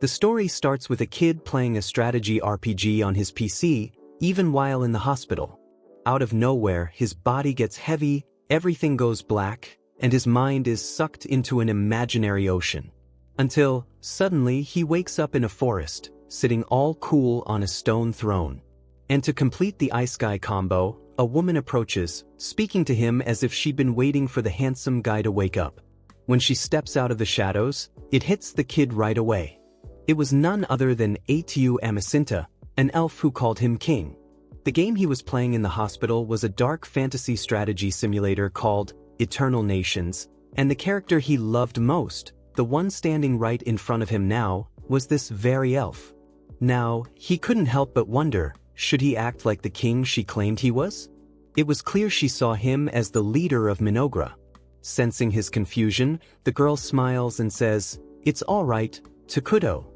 The story starts with a kid playing a strategy RPG on his PC, even while in the hospital. Out of nowhere, his body gets heavy, everything goes black, and his mind is sucked into an imaginary ocean. Until, suddenly, he wakes up in a forest, sitting all cool on a stone throne. And to complete the isekai combo, a woman approaches, speaking to him as if she'd been waiting for the handsome guy to wake up. When she steps out of the shadows, it hits the kid right away. It was none other than Atu Amacinta, an elf who called him king. The game he was playing in the hospital was a dark fantasy strategy simulator called Eternal Nations, and the character he loved most, the one standing right in front of him now, was this very elf. Now, he couldn't help but wonder, should he act like the king she claimed he was? It was clear she saw him as the leader of Minogra. Sensing his confusion, the girl smiles and says, "It's all right, Takuto."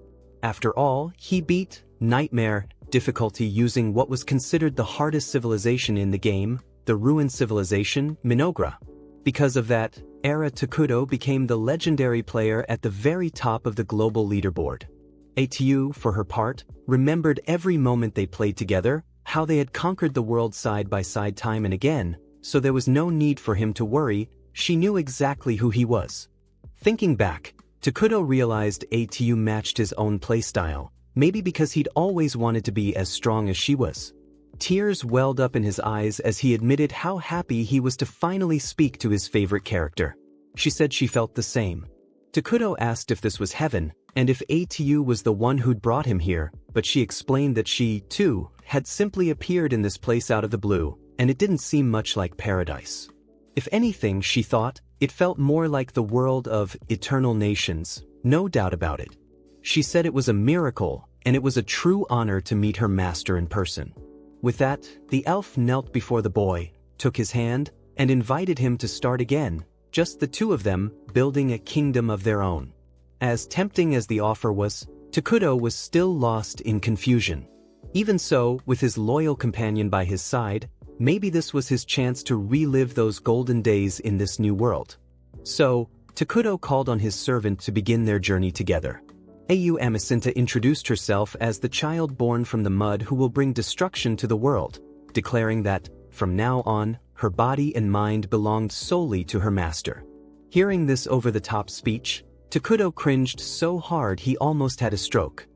After all, he beat Nightmare difficulty using what was considered the hardest civilization in the game, the ruined civilization, Minogra. Because of that, Era Takuto became the legendary player at the very top of the global leaderboard. Atu, for her part, remembered every moment they played together, how they had conquered the world side by side time and again, so there was no need for him to worry, she knew exactly who he was. Thinking back, Takuto realized Atu matched his own playstyle, maybe because he'd always wanted to be as strong as she was. Tears welled up in his eyes as he admitted how happy he was to finally speak to his favorite character. She said she felt the same. Takuto asked if this was heaven, and if Atu was the one who'd brought him here, but she explained that she, too, had simply appeared in this place out of the blue, and it didn't seem much like paradise. If anything, she thought, it felt more like the world of Eternal Nations, no doubt about it. She said it was a miracle, and it was a true honor to meet her master in person. With that, the elf knelt before the boy, took his hand, and invited him to start again, just the two of them, building a kingdom of their own. As tempting as the offer was, Takuto was still lost in confusion. Even so, with his loyal companion by his side, maybe this was his chance to relive those golden days in this new world. So, Takuto called on his servant to begin their journey together. Au Amacinta introduced herself as the child born from the mud who will bring destruction to the world, declaring that, from now on, her body and mind belonged solely to her master. Hearing this over-the-top speech, Takuto cringed so hard he almost had a stroke.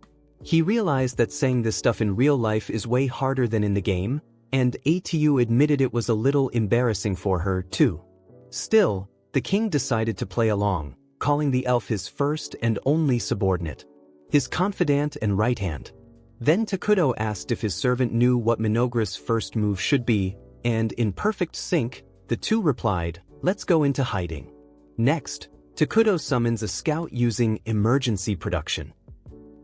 He realized that saying this stuff in real life is way harder than in the game, and Atu admitted it was a little embarrassing for her, too. Still, the king decided to play along, calling the elf his first and only subordinate, his confidant and right hand. Then Takuto asked if his servant knew what Minogra's first move should be, and in perfect sync, the two replied, "Let's go into hiding." Next, Takuto summons a scout using emergency production.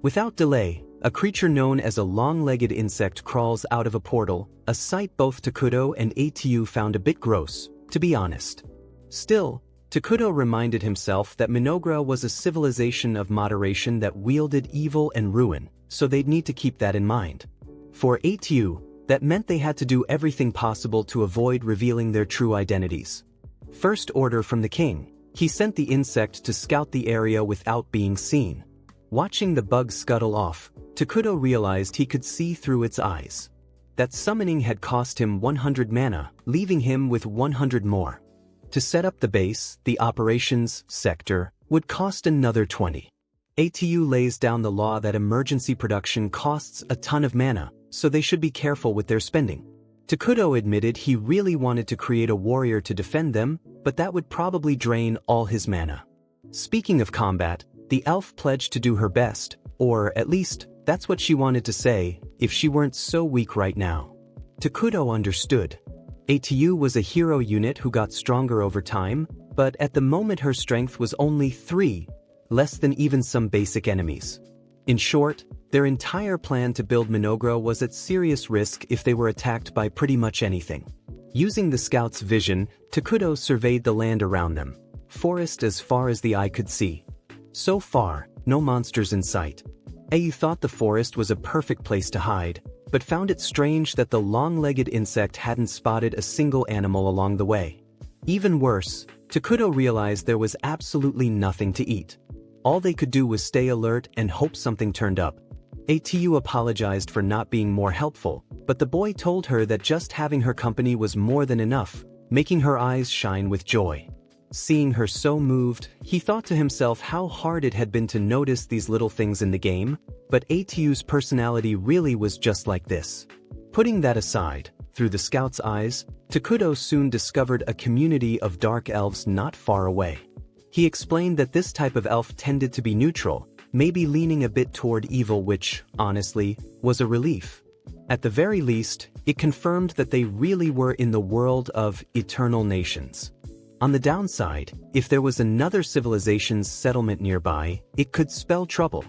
Without delay, a creature known as a long-legged insect crawls out of a portal, a sight both Takuto and Atu found a bit gross, to be honest. Still, Takuto reminded himself that Minogra was a civilization of moderation that wielded evil and ruin, so they'd need to keep that in mind. For Atu, that meant they had to do everything possible to avoid revealing their true identities. First order from the king, he sent the insect to scout the area without being seen. Watching the bug scuttle off, Takuto realized he could see through its eyes. That summoning had cost him 100 mana, leaving him with 100 more. To set up the base, the operations sector, would cost another 20. Atu lays down the law that emergency production costs a ton of mana, so they should be careful with their spending. Takuto admitted he really wanted to create a warrior to defend them, but that would probably drain all his mana. Speaking of combat, the elf pledged to do her best, or at least, that's what she wanted to say, if she weren't so weak right now. Takuto understood. Atu was a hero unit who got stronger over time, but at the moment her strength was only 3, less than even some basic enemies. In short, their entire plan to build Minogra was at serious risk if they were attacked by pretty much anything. Using the scout's vision, Takuto surveyed the land around them, forest as far as the eye could see. So far, no monsters in sight. Au thought the forest was a perfect place to hide, but found it strange that the long-legged insect hadn't spotted a single animal along the way. Even worse, Takuto realized there was absolutely nothing to eat. All they could do was stay alert and hope something turned up. Atu apologized for not being more helpful, but the boy told her that just having her company was more than enough, making her eyes shine with joy. Seeing her so moved, he thought to himself how hard it had been to notice these little things in the game, but Atu's personality really was just like this. Putting that aside, through the scout's eyes, Takuto soon discovered a community of dark elves not far away. He explained that this type of elf tended to be neutral, maybe leaning a bit toward evil, which, honestly, was a relief. At the very least, it confirmed that they really were in the world of eternal nations. On the downside, if there was another civilization's settlement nearby, it could spell trouble.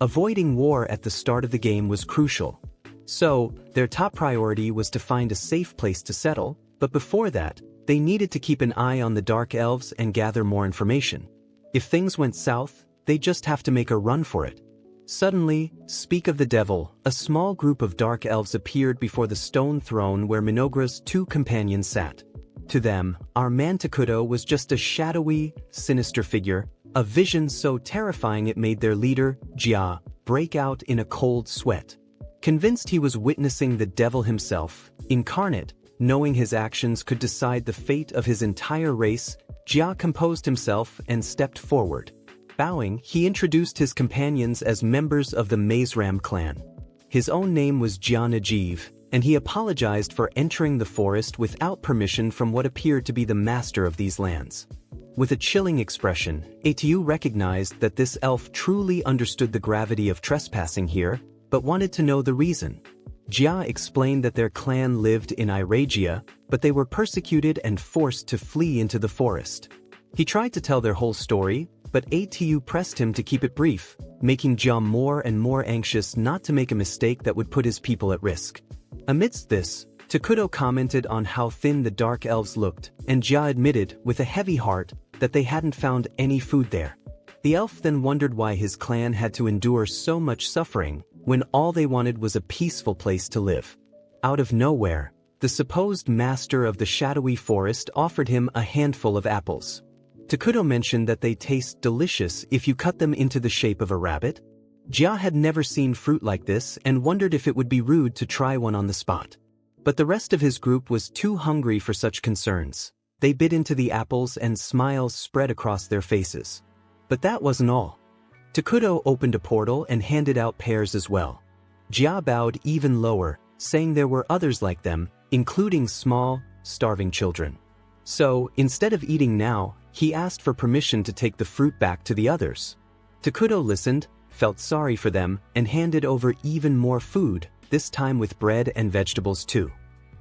Avoiding war at the start of the game was crucial. So, their top priority was to find a safe place to settle, but before that, they needed to keep an eye on the Dark Elves and gather more information. If things went south, they'd just have to make a run for it. Suddenly, speak of the devil, a small group of Dark Elves appeared before the stone throne where Minogra's two companions sat. To them, our man Takuto was just a shadowy, sinister figure, a vision so terrifying it made their leader, Jia, break out in a cold sweat. Convinced he was witnessing the devil himself, incarnate, knowing his actions could decide the fate of his entire race, Jia composed himself and stepped forward. Bowing, he introduced his companions as members of the Mazeram clan. His own name was Jia Najeev, and he apologized for entering the forest without permission from what appeared to be the master of these lands. With a chilling expression, Atu recognized that this elf truly understood the gravity of trespassing here, but wanted to know the reason. Jia explained that their clan lived in Iragia, but they were persecuted and forced to flee into the forest. He tried to tell their whole story, but Atu pressed him to keep it brief, making Jia more and more anxious not to make a mistake that would put his people at risk. Amidst this, Takuto commented on how thin the Dark Elves looked, and Jia admitted, with a heavy heart, that they hadn't found any food there. The elf then wondered why his clan had to endure so much suffering, when all they wanted was a peaceful place to live. Out of nowhere, the supposed master of the shadowy forest offered him a handful of apples. Takuto mentioned that they taste delicious if you cut them into the shape of a rabbit. Jia had never seen fruit like this and wondered if it would be rude to try one on the spot. But the rest of his group was too hungry for such concerns. They bit into the apples and smiles spread across their faces. But that wasn't all. Takuto opened a portal and handed out pears as well. Jia bowed even lower, saying there were others like them, including small, starving children. So, instead of eating now, he asked for permission to take the fruit back to the others. Takuto listened, felt sorry for them, and handed over even more food, this time with bread and vegetables too.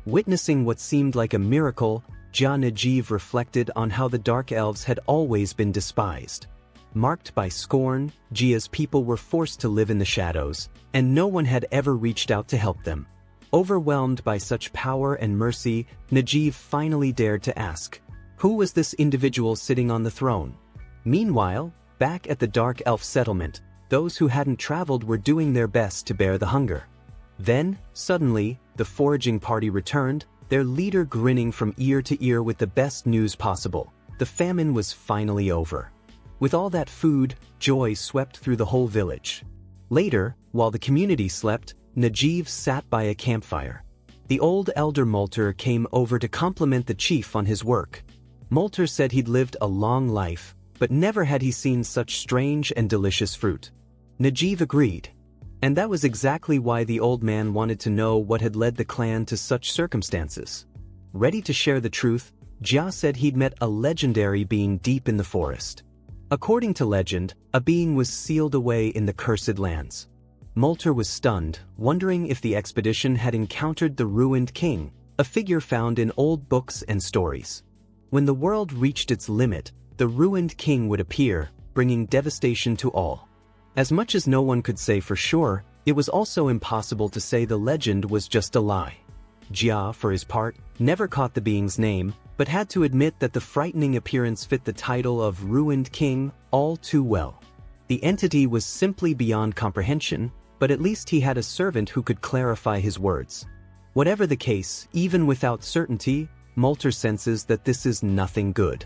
Witnessing what seemed like a miracle, Jia Najeev reflected on how the Dark Elves had always been despised. Marked by scorn, Jia's people were forced to live in the shadows, and no one had ever reached out to help them. Overwhelmed by such power and mercy, Najeev finally dared to ask, who was this individual sitting on the throne? Meanwhile, back at the Dark Elf settlement, those who hadn't traveled were doing their best to bear the hunger. Then, suddenly, the foraging party returned, their leader grinning from ear to ear with the best news possible. The famine was finally over. With all that food, joy swept through the whole village. Later, while the community slept, Najeev sat by a campfire. The old elder Multer came over to compliment the chief on his work. Multer said he'd lived a long life, but never had he seen such strange and delicious fruit. Najeev agreed. And that was exactly why the old man wanted to know what had led the clan to such circumstances. Ready to share the truth, Jia said he'd met a legendary being deep in the forest. According to legend, a being was sealed away in the cursed lands. Multer was stunned, wondering if the expedition had encountered the ruined king, a figure found in old books and stories. When the world reached its limit, the ruined king would appear, bringing devastation to all. As much as no one could say for sure, it was also impossible to say the legend was just a lie. Jia, for his part, never caught the being's name, but had to admit that the frightening appearance fit the title of Ruined King all too well. The entity was simply beyond comprehension, but at least he had a servant who could clarify his words. Whatever the case, even without certainty, Multer senses that this is nothing good.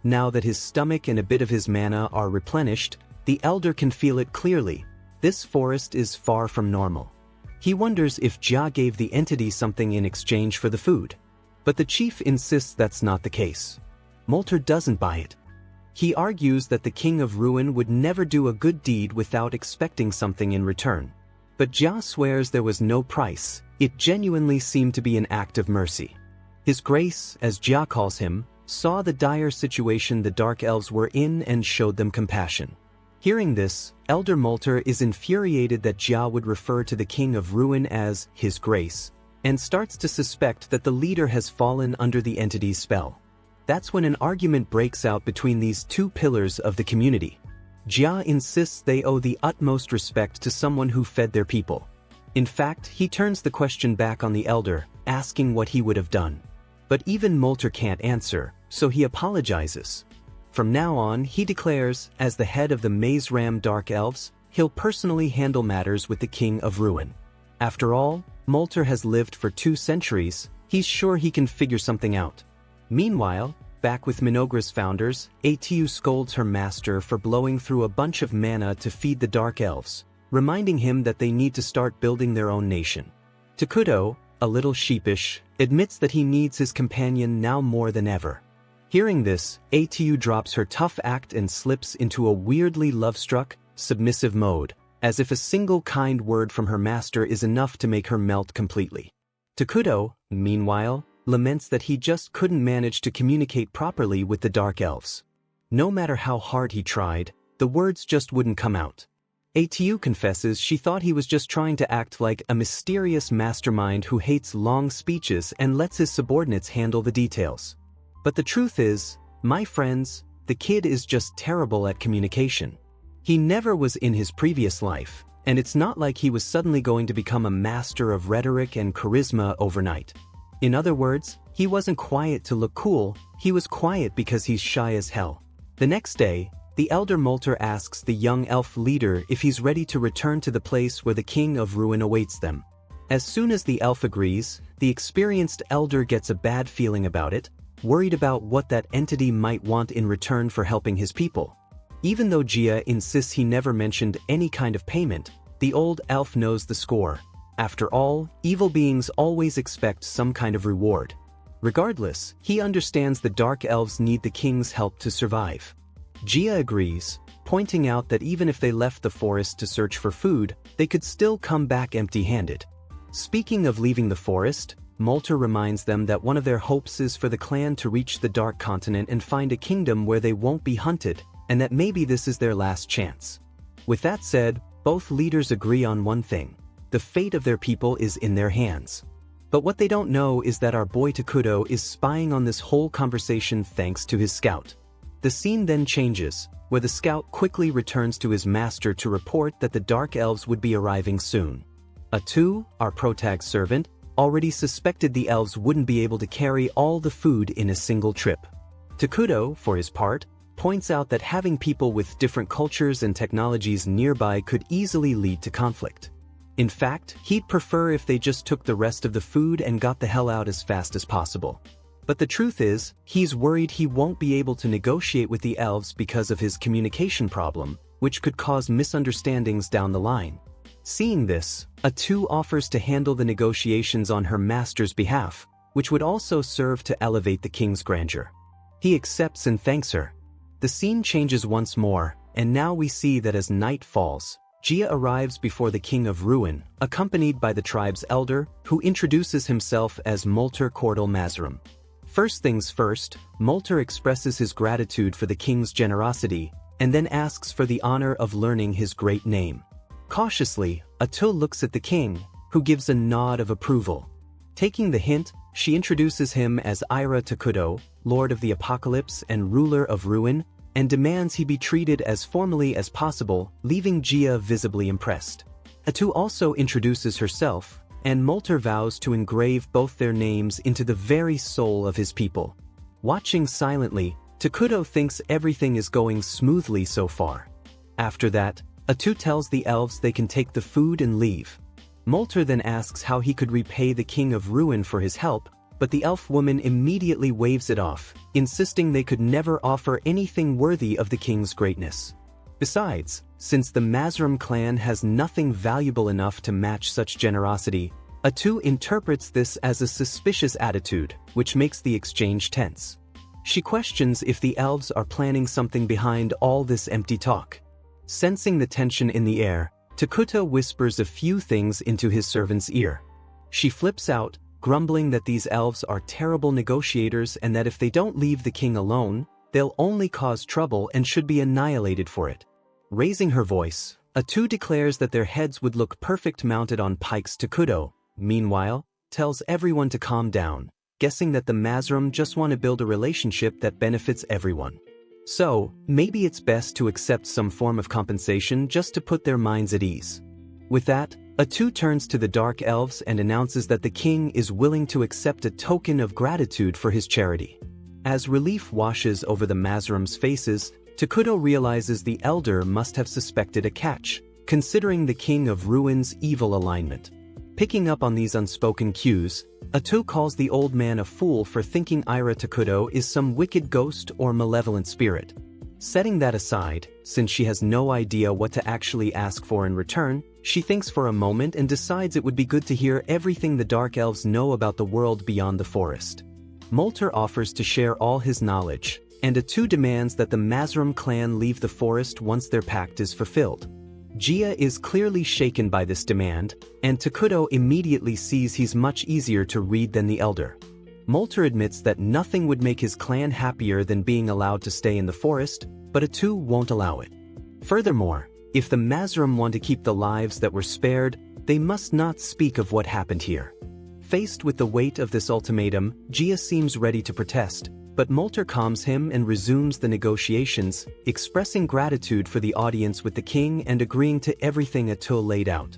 Now that his stomach and a bit of his mana are replenished, The elder can feel it clearly. This forest is far from normal. He wonders if Jia gave the entity something in exchange for the food. But the chief insists that's not the case. Molter doesn't buy it. He argues that the King of Ruin would never do a good deed without expecting something in return. But Jia swears there was no price. It genuinely seemed to be an act of mercy. His grace, as Jia calls him, saw the dire situation the Dark Elves were in and showed them compassion. Hearing this, Elder Molter is infuriated that Jia would refer to the King of Ruin as his grace, and starts to suspect that the leader has fallen under the entity's spell. That's when an argument breaks out between these two pillars of the community. Jia insists they owe the utmost respect to someone who fed their people. In fact, he turns the question back on the elder, asking what he would have done. But even Molter can't answer, so he apologizes. From now on, he declares, as the head of the Maze Ram Dark Elves, he'll personally handle matters with the King of Ruin. After all, Molter has lived for 2 centuries, he's sure he can figure something out. Meanwhile, back with Minogra's founders, Atu scolds her master for blowing through a bunch of mana to feed the Dark Elves, reminding him that they need to start building their own nation. Takuto, a little sheepish, admits that he needs his companion now more than ever. Hearing this, Atu drops her tough act and slips into a weirdly love-struck, submissive mode, as if a single kind word from her master is enough to make her melt completely. Takuto, meanwhile, laments that he just couldn't manage to communicate properly with the Dark Elves. No matter how hard he tried, the words just wouldn't come out. Atu confesses she thought he was just trying to act like a mysterious mastermind who hates long speeches and lets his subordinates handle the details. But the truth is, my friends, the kid is just terrible at communication. He never was in his previous life, and it's not like he was suddenly going to become a master of rhetoric and charisma overnight. In other words, he wasn't quiet to look cool, he was quiet because he's shy as hell. The next day, the Elder Molter asks the young elf leader if he's ready to return to the place where the King of Ruin awaits them. As soon as the elf agrees, the experienced elder gets a bad feeling about it, worried about what that entity might want in return for helping his people. Even though Jia insists he never mentioned any kind of payment, the old elf knows the score. After all, evil beings always expect some kind of reward. Regardless, he understands the Dark Elves need the king's help to survive. Jia agrees, pointing out that even if they left the forest to search for food, they could still come back empty-handed. Speaking of leaving the forest, Molter reminds them that one of their hopes is for the clan to reach the Dark Continent and find a kingdom where they won't be hunted, and that maybe this is their last chance. With that said, both leaders agree on one thing: the fate of their people is in their hands. But what they don't know is that our boy Takuto is spying on this whole conversation thanks to his scout. The scene then changes, where the scout quickly returns to his master to report that the Dark Elves would be arriving soon. Atu, our protag servant, already suspected the elves wouldn't be able to carry all the food in a single trip. Takuto, for his part, points out that having people with different cultures and technologies nearby could easily lead to conflict. In fact, he'd prefer if they just took the rest of the food and got the hell out as fast as possible. But the truth is, he's worried he won't be able to negotiate with the elves because of his communication problem, which could cause misunderstandings down the line. Seeing this, Atu offers to handle the negotiations on her master's behalf, which would also serve to elevate the king's grandeur. He accepts and thanks her. The scene changes once more, and now we see that as night falls, Jia arrives before the King of Ruin, accompanied by the tribe's elder, who introduces himself as Molter Cordal Mazrim. First things first, Molter expresses his gratitude for the king's generosity, and then asks for the honor of learning his great name. Cautiously, Atu looks at the king, who gives a nod of approval. Taking the hint, she introduces him as Ira Takuto, Lord of the Apocalypse and Ruler of Ruin, and demands he be treated as formally as possible, leaving Jia visibly impressed. Atu also introduces herself, and Molter vows to engrave both their names into the very soul of his people. Watching silently, Takuto thinks everything is going smoothly so far. After that, Atu tells the elves they can take the food and leave. Molter then asks how he could repay the King of Ruin for his help, but the elf woman immediately waves it off, insisting they could never offer anything worthy of the king's greatness. Besides, since the Mazrim clan has nothing valuable enough to match such generosity, Atu interprets this as a suspicious attitude, which makes the exchange tense. She questions if the elves are planning something behind all this empty talk. Sensing the tension in the air, Takuto whispers a few things into his servant's ear. She flips out, grumbling that these elves are terrible negotiators and that if they don't leave the king alone, they'll only cause trouble and should be annihilated for it. Raising her voice, Atu declares that their heads would look perfect mounted on pikes. Takuto, meanwhile, tells everyone to calm down, guessing that the Mazrim just want to build a relationship that benefits everyone. So, maybe it's best to accept some form of compensation just to put their minds at ease. With that, Atu turns to the Dark Elves and announces that the king is willing to accept a token of gratitude for his charity. As relief washes over the Mazrim's faces, Takuto realizes the elder must have suspected a catch, considering the King of Ruin's evil alignment. Picking up on these unspoken cues, Atu calls the old man a fool for thinking Ira Takuto is some wicked ghost or malevolent spirit. Setting that aside, since she has no idea what to actually ask for in return, she thinks for a moment and decides it would be good to hear everything the Dark Elves know about the world beyond the forest. Molter offers to share all his knowledge, and Atu demands that the Mazrim clan leave the forest once their pact is fulfilled. Gia is clearly shaken by this demand, and Takuto immediately sees he's much easier to read than the elder. Molter admits that nothing would make his clan happier than being allowed to stay in the forest, but Atu won't allow it. Furthermore, if the Mazrim want to keep the lives that were spared, they must not speak of what happened here. Faced with the weight of this ultimatum, Gia seems ready to protest, but Molter calms him and resumes the negotiations, expressing gratitude for the audience with the king and agreeing to everything Atu laid out.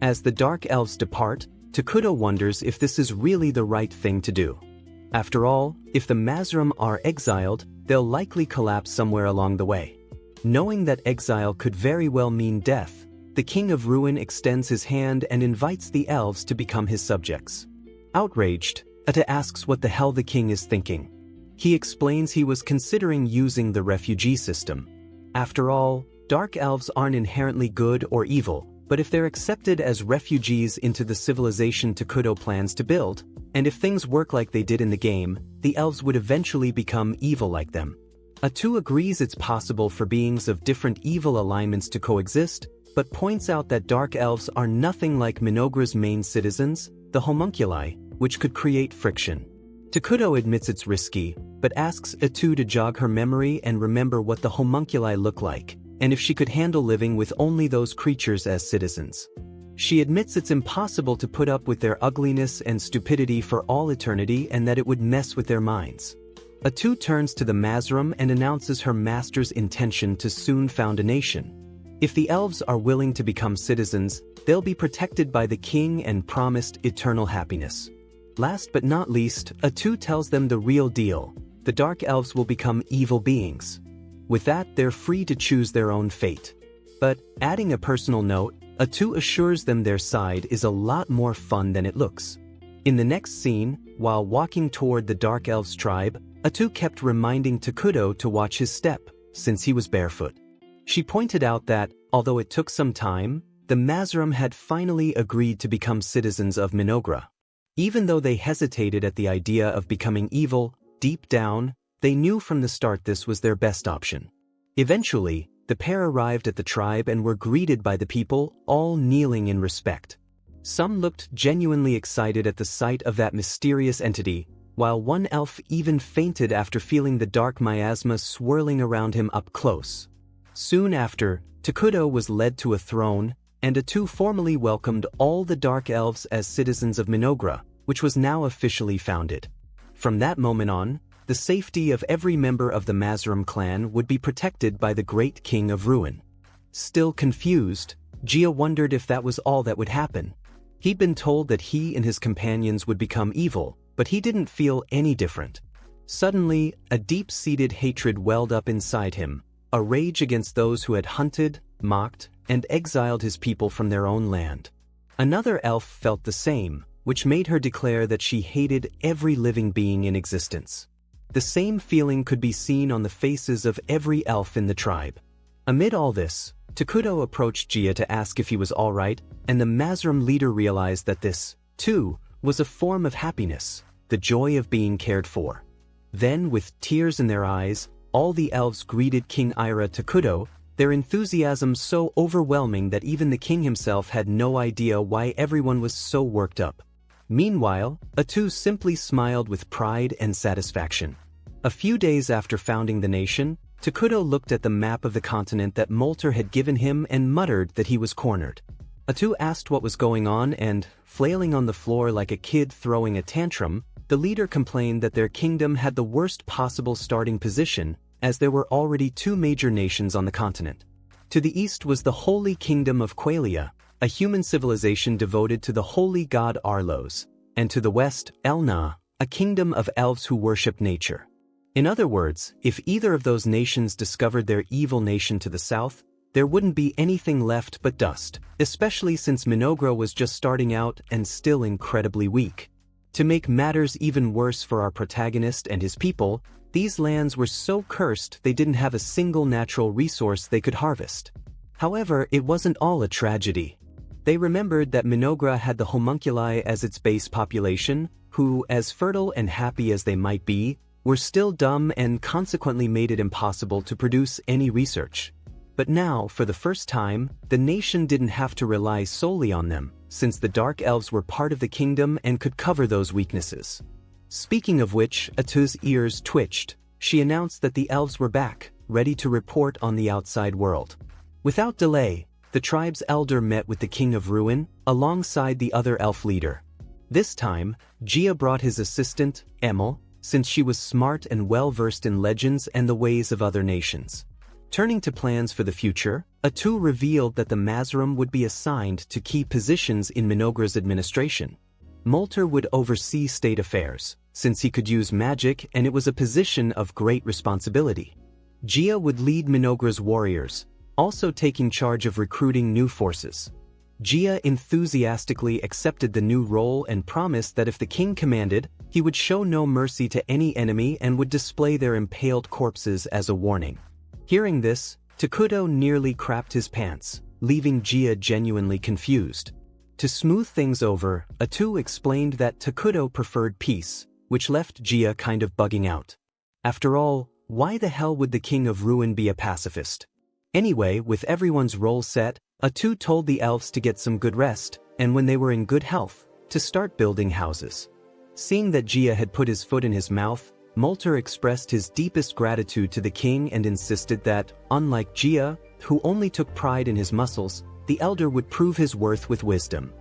As the Dark Elves depart, Takuto wonders if this is really the right thing to do. After all, if the Mazrim are exiled, they'll likely collapse somewhere along the way. Knowing that exile could very well mean death, the King of Ruin extends his hand and invites the elves to become his subjects. Outraged, Atu asks what the hell the king is thinking. He explains he was considering using the refugee system. After all, Dark Elves aren't inherently good or evil, but if they're accepted as refugees into the civilization Takuto plans to build, and if things work like they did in the game, the elves would eventually become evil like them. Atu agrees it's possible for beings of different evil alignments to coexist, but points out that Dark Elves are nothing like Minogra's main citizens, the homunculi, which could create friction. Takuto admits it's risky, but asks Atu to jog her memory and remember what the homunculi look like, and if she could handle living with only those creatures as citizens. She admits it's impossible to put up with their ugliness and stupidity for all eternity and that it would mess with their minds. Atu turns to the Mazrim and announces her master's intention to soon found a nation. If the elves are willing to become citizens, they'll be protected by the king and promised eternal happiness. Last but not least, Atu tells them the real deal. The Dark Elves will become evil beings. With that, they're free to choose their own fate. But, adding a personal note, Atu assures them their side is a lot more fun than it looks. In the next scene, while walking toward the Dark Elves tribe, Atu kept reminding Takuto to watch his step, since he was barefoot. She pointed out that, although it took some time, the Mazrim had finally agreed to become citizens of Minogra. Even though they hesitated at the idea of becoming evil, deep down, they knew from the start this was their best option. Eventually, the pair arrived at the tribe and were greeted by the people, all kneeling in respect. Some looked genuinely excited at the sight of that mysterious entity, while one elf even fainted after feeling the dark miasma swirling around him up close. Soon after, Takuto was led to a throne, and Atu formally welcomed all the Dark Elves as citizens of Minogra, which was now officially founded. From that moment on, the safety of every member of the Mazrim clan would be protected by the great King of Ruin. Still confused, Gia wondered if that was all that would happen. He'd been told that he and his companions would become evil, but he didn't feel any different. Suddenly, a deep-seated hatred welled up inside him, a rage against those who had hunted, mocked, and exiled his people from their own land. Another elf felt the same, which made her declare that she hated every living being in existence. The same feeling could be seen on the faces of every elf in the tribe. Amid all this, Takuto approached Jia to ask if he was alright, and the Mazrim leader realized that this, too, was a form of happiness, the joy of being cared for. Then, with tears in their eyes, all the elves greeted King Ira Takuto, their enthusiasm so overwhelming that even the king himself had no idea why everyone was so worked up. Meanwhile, Atu simply smiled with pride and satisfaction. A few days after founding the nation, Takuto looked at the map of the continent that Molter had given him and muttered that he was cornered. Atu asked what was going on and, flailing on the floor like a kid throwing a tantrum, the leader complained that their kingdom had the worst possible starting position, as there were already two major nations on the continent. To the east was the Holy Kingdom of Qualia, a human civilization devoted to the holy god Arlos, and to the west, Elna, a kingdom of elves who worship nature. In other words, if either of those nations discovered their evil nation to the south, there wouldn't be anything left but dust, especially since Minogra was just starting out and still incredibly weak. To make matters even worse for our protagonist and his people, these lands were so cursed they didn't have a single natural resource they could harvest. However, it wasn't all a tragedy. They remembered that Minogra had the homunculi as its base population, who, as fertile and happy as they might be, were still dumb and consequently made it impossible to produce any research. But now, for the first time, the nation didn't have to rely solely on them, since the Dark Elves were part of the kingdom and could cover those weaknesses. Speaking of which, Atu's ears twitched. She announced that the elves were back, ready to report on the outside world. Without delay, the tribe's elder met with the King of Ruin, alongside the other elf leader. This time, Jia brought his assistant, Emil, since she was smart and well-versed in legends and the ways of other nations. Turning to plans for the future, Atu revealed that the Mazrim would be assigned to key positions in Minogra's administration. Molter would oversee state affairs, since he could use magic and it was a position of great responsibility. Jia would lead Minogra's warriors, also taking charge of recruiting new forces. Jia enthusiastically accepted the new role and promised that if the king commanded, he would show no mercy to any enemy and would display their impaled corpses as a warning. Hearing this, Takuto nearly crapped his pants, leaving Jia genuinely confused. To smooth things over, Atu explained that Takuto preferred peace, which left Jia kind of bugging out. After all, why the hell would the King of Ruin be a pacifist? Anyway, with everyone's role set, Atu told the elves to get some good rest, and when they were in good health, to start building houses. Seeing that Jia had put his foot in his mouth, Molter expressed his deepest gratitude to the king and insisted that, unlike Jia, who only took pride in his muscles, the elder would prove his worth with wisdom.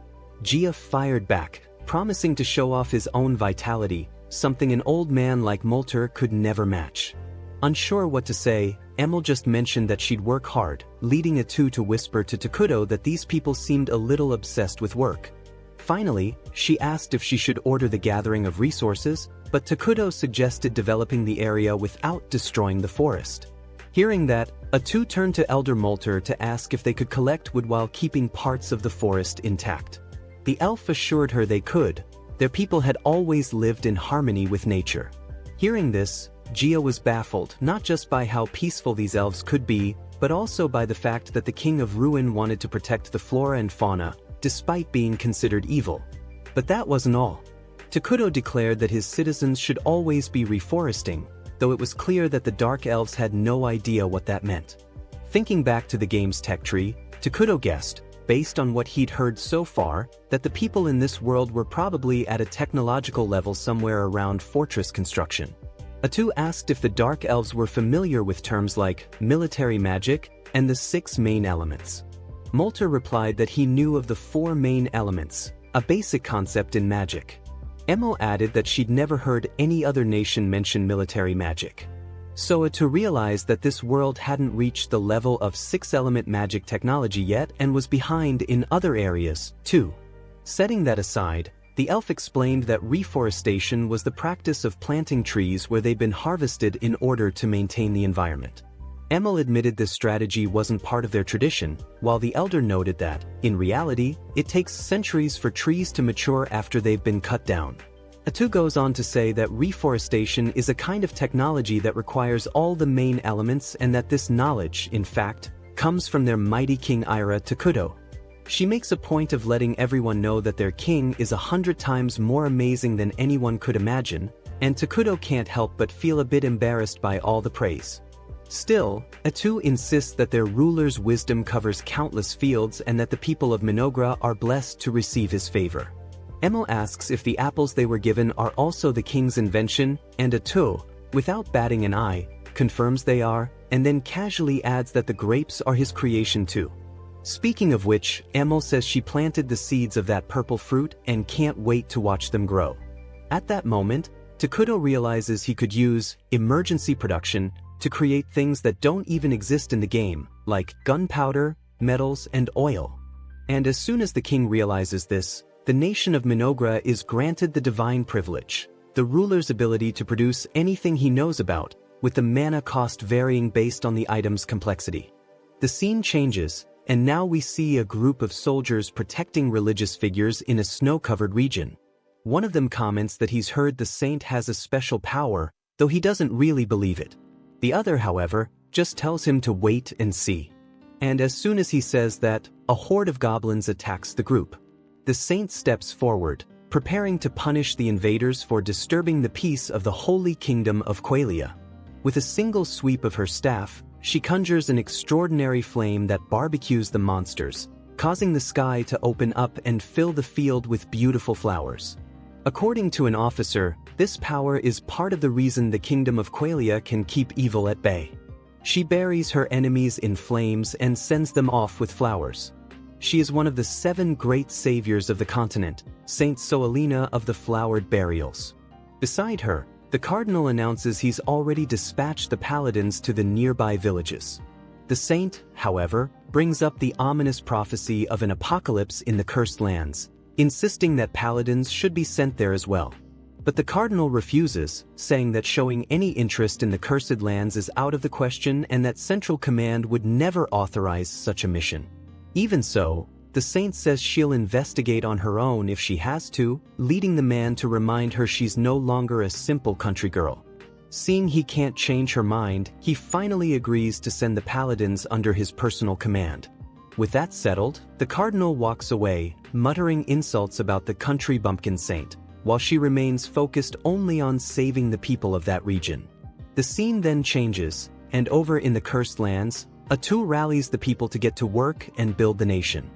Jia fired back, promising to show off his own vitality, something an old man like Molter could never match. Unsure what to say, Emil just mentioned that she'd work hard, leading Atu to whisper to Takuto that these people seemed a little obsessed with work. Finally, she asked if she should order the gathering of resources, but Takuto suggested developing the area without destroying the forest. Hearing that, Atu turned to Elder Molter to ask if they could collect wood while keeping parts of the forest intact. The elf assured her they could. Their people had always lived in harmony with nature. Hearing this, Jia was baffled not just by how peaceful these elves could be, but also by the fact that the King of Ruin wanted to protect the flora and fauna, despite being considered evil. But that wasn't all. Takuto declared that his citizens should always be reforesting, though it was clear that the Dark Elves had no idea what that meant. Thinking back to the game's tech tree, Takuto guessed, based on what he'd heard so far, that the people in this world were probably at a technological level somewhere around fortress construction. Atu asked if the Dark Elves were familiar with terms like military magic and the 6 main elements. Molter replied that he knew of the 4 main elements, a basic concept in magic. Emil added that she'd never heard any other nation mention military magic. So Atu realized that this world hadn't reached the level of 6-element magic technology yet and was behind in other areas, too. Setting that aside, the elf explained that reforestation was the practice of planting trees where they'd been harvested in order to maintain the environment. Emil admitted this strategy wasn't part of their tradition, while the elder noted that, in reality, it takes centuries for trees to mature after they've been cut down. Atu goes on to say that reforestation is a kind of technology that requires all the main elements and that this knowledge, in fact, comes from their mighty king Ira Takuto. She makes a point of letting everyone know that their king is 100 times more amazing than anyone could imagine, and Takuto can't help but feel a bit embarrassed by all the praise. Still, Atu insists that their ruler's wisdom covers countless fields and that the people of Minogra are blessed to receive his favor. Emo asks if the apples they were given are also the king's invention, and Atu, without batting an eye, confirms they are, and then casually adds that the grapes are his creation too. Speaking of which, Emo says she planted the seeds of that purple fruit and can't wait to watch them grow. At that moment, Takuto realizes he could use emergency production to create things that don't even exist in the game, like gunpowder, metals, and oil. And as soon as the king realizes this, the nation of Minogra is granted the divine privilege, the ruler's ability to produce anything he knows about, with the mana cost varying based on the item's complexity. The scene changes, and now we see a group of soldiers protecting religious figures in a snow-covered region. One of them comments that he's heard the saint has a special power, though he doesn't really believe it. The other, however, just tells him to wait and see. And as soon as he says that, a horde of goblins attacks the group. The saint steps forward, preparing to punish the invaders for disturbing the peace of the holy kingdom of Qualia. With a single sweep of her staff, she conjures an extraordinary flame that barbecues the monsters, causing the sky to open up and fill the field with beautiful flowers. According to an officer, this power is part of the reason the kingdom of Qualia can keep evil at bay. She buries her enemies in flames and sends them off with flowers. She is one of the 7 great saviors of the continent, Saint Soalina of the Flowered Burials. Beside her, the cardinal announces he's already dispatched the paladins to the nearby villages. The saint, however, brings up the ominous prophecy of an apocalypse in the cursed lands, insisting that paladins should be sent there as well. But the cardinal refuses, saying that showing any interest in the cursed lands is out of the question and that Central Command would never authorize such a mission. Even so, the saint says she'll investigate on her own if she has to, leading the man to remind her she's no longer a simple country girl. Seeing he can't change her mind, he finally agrees to send the paladins under his personal command. With that settled, the cardinal walks away, muttering insults about the country bumpkin saint, while she remains focused only on saving the people of that region. The scene then changes, and over in the cursed lands, Atu rallies the people to get to work and build the nation.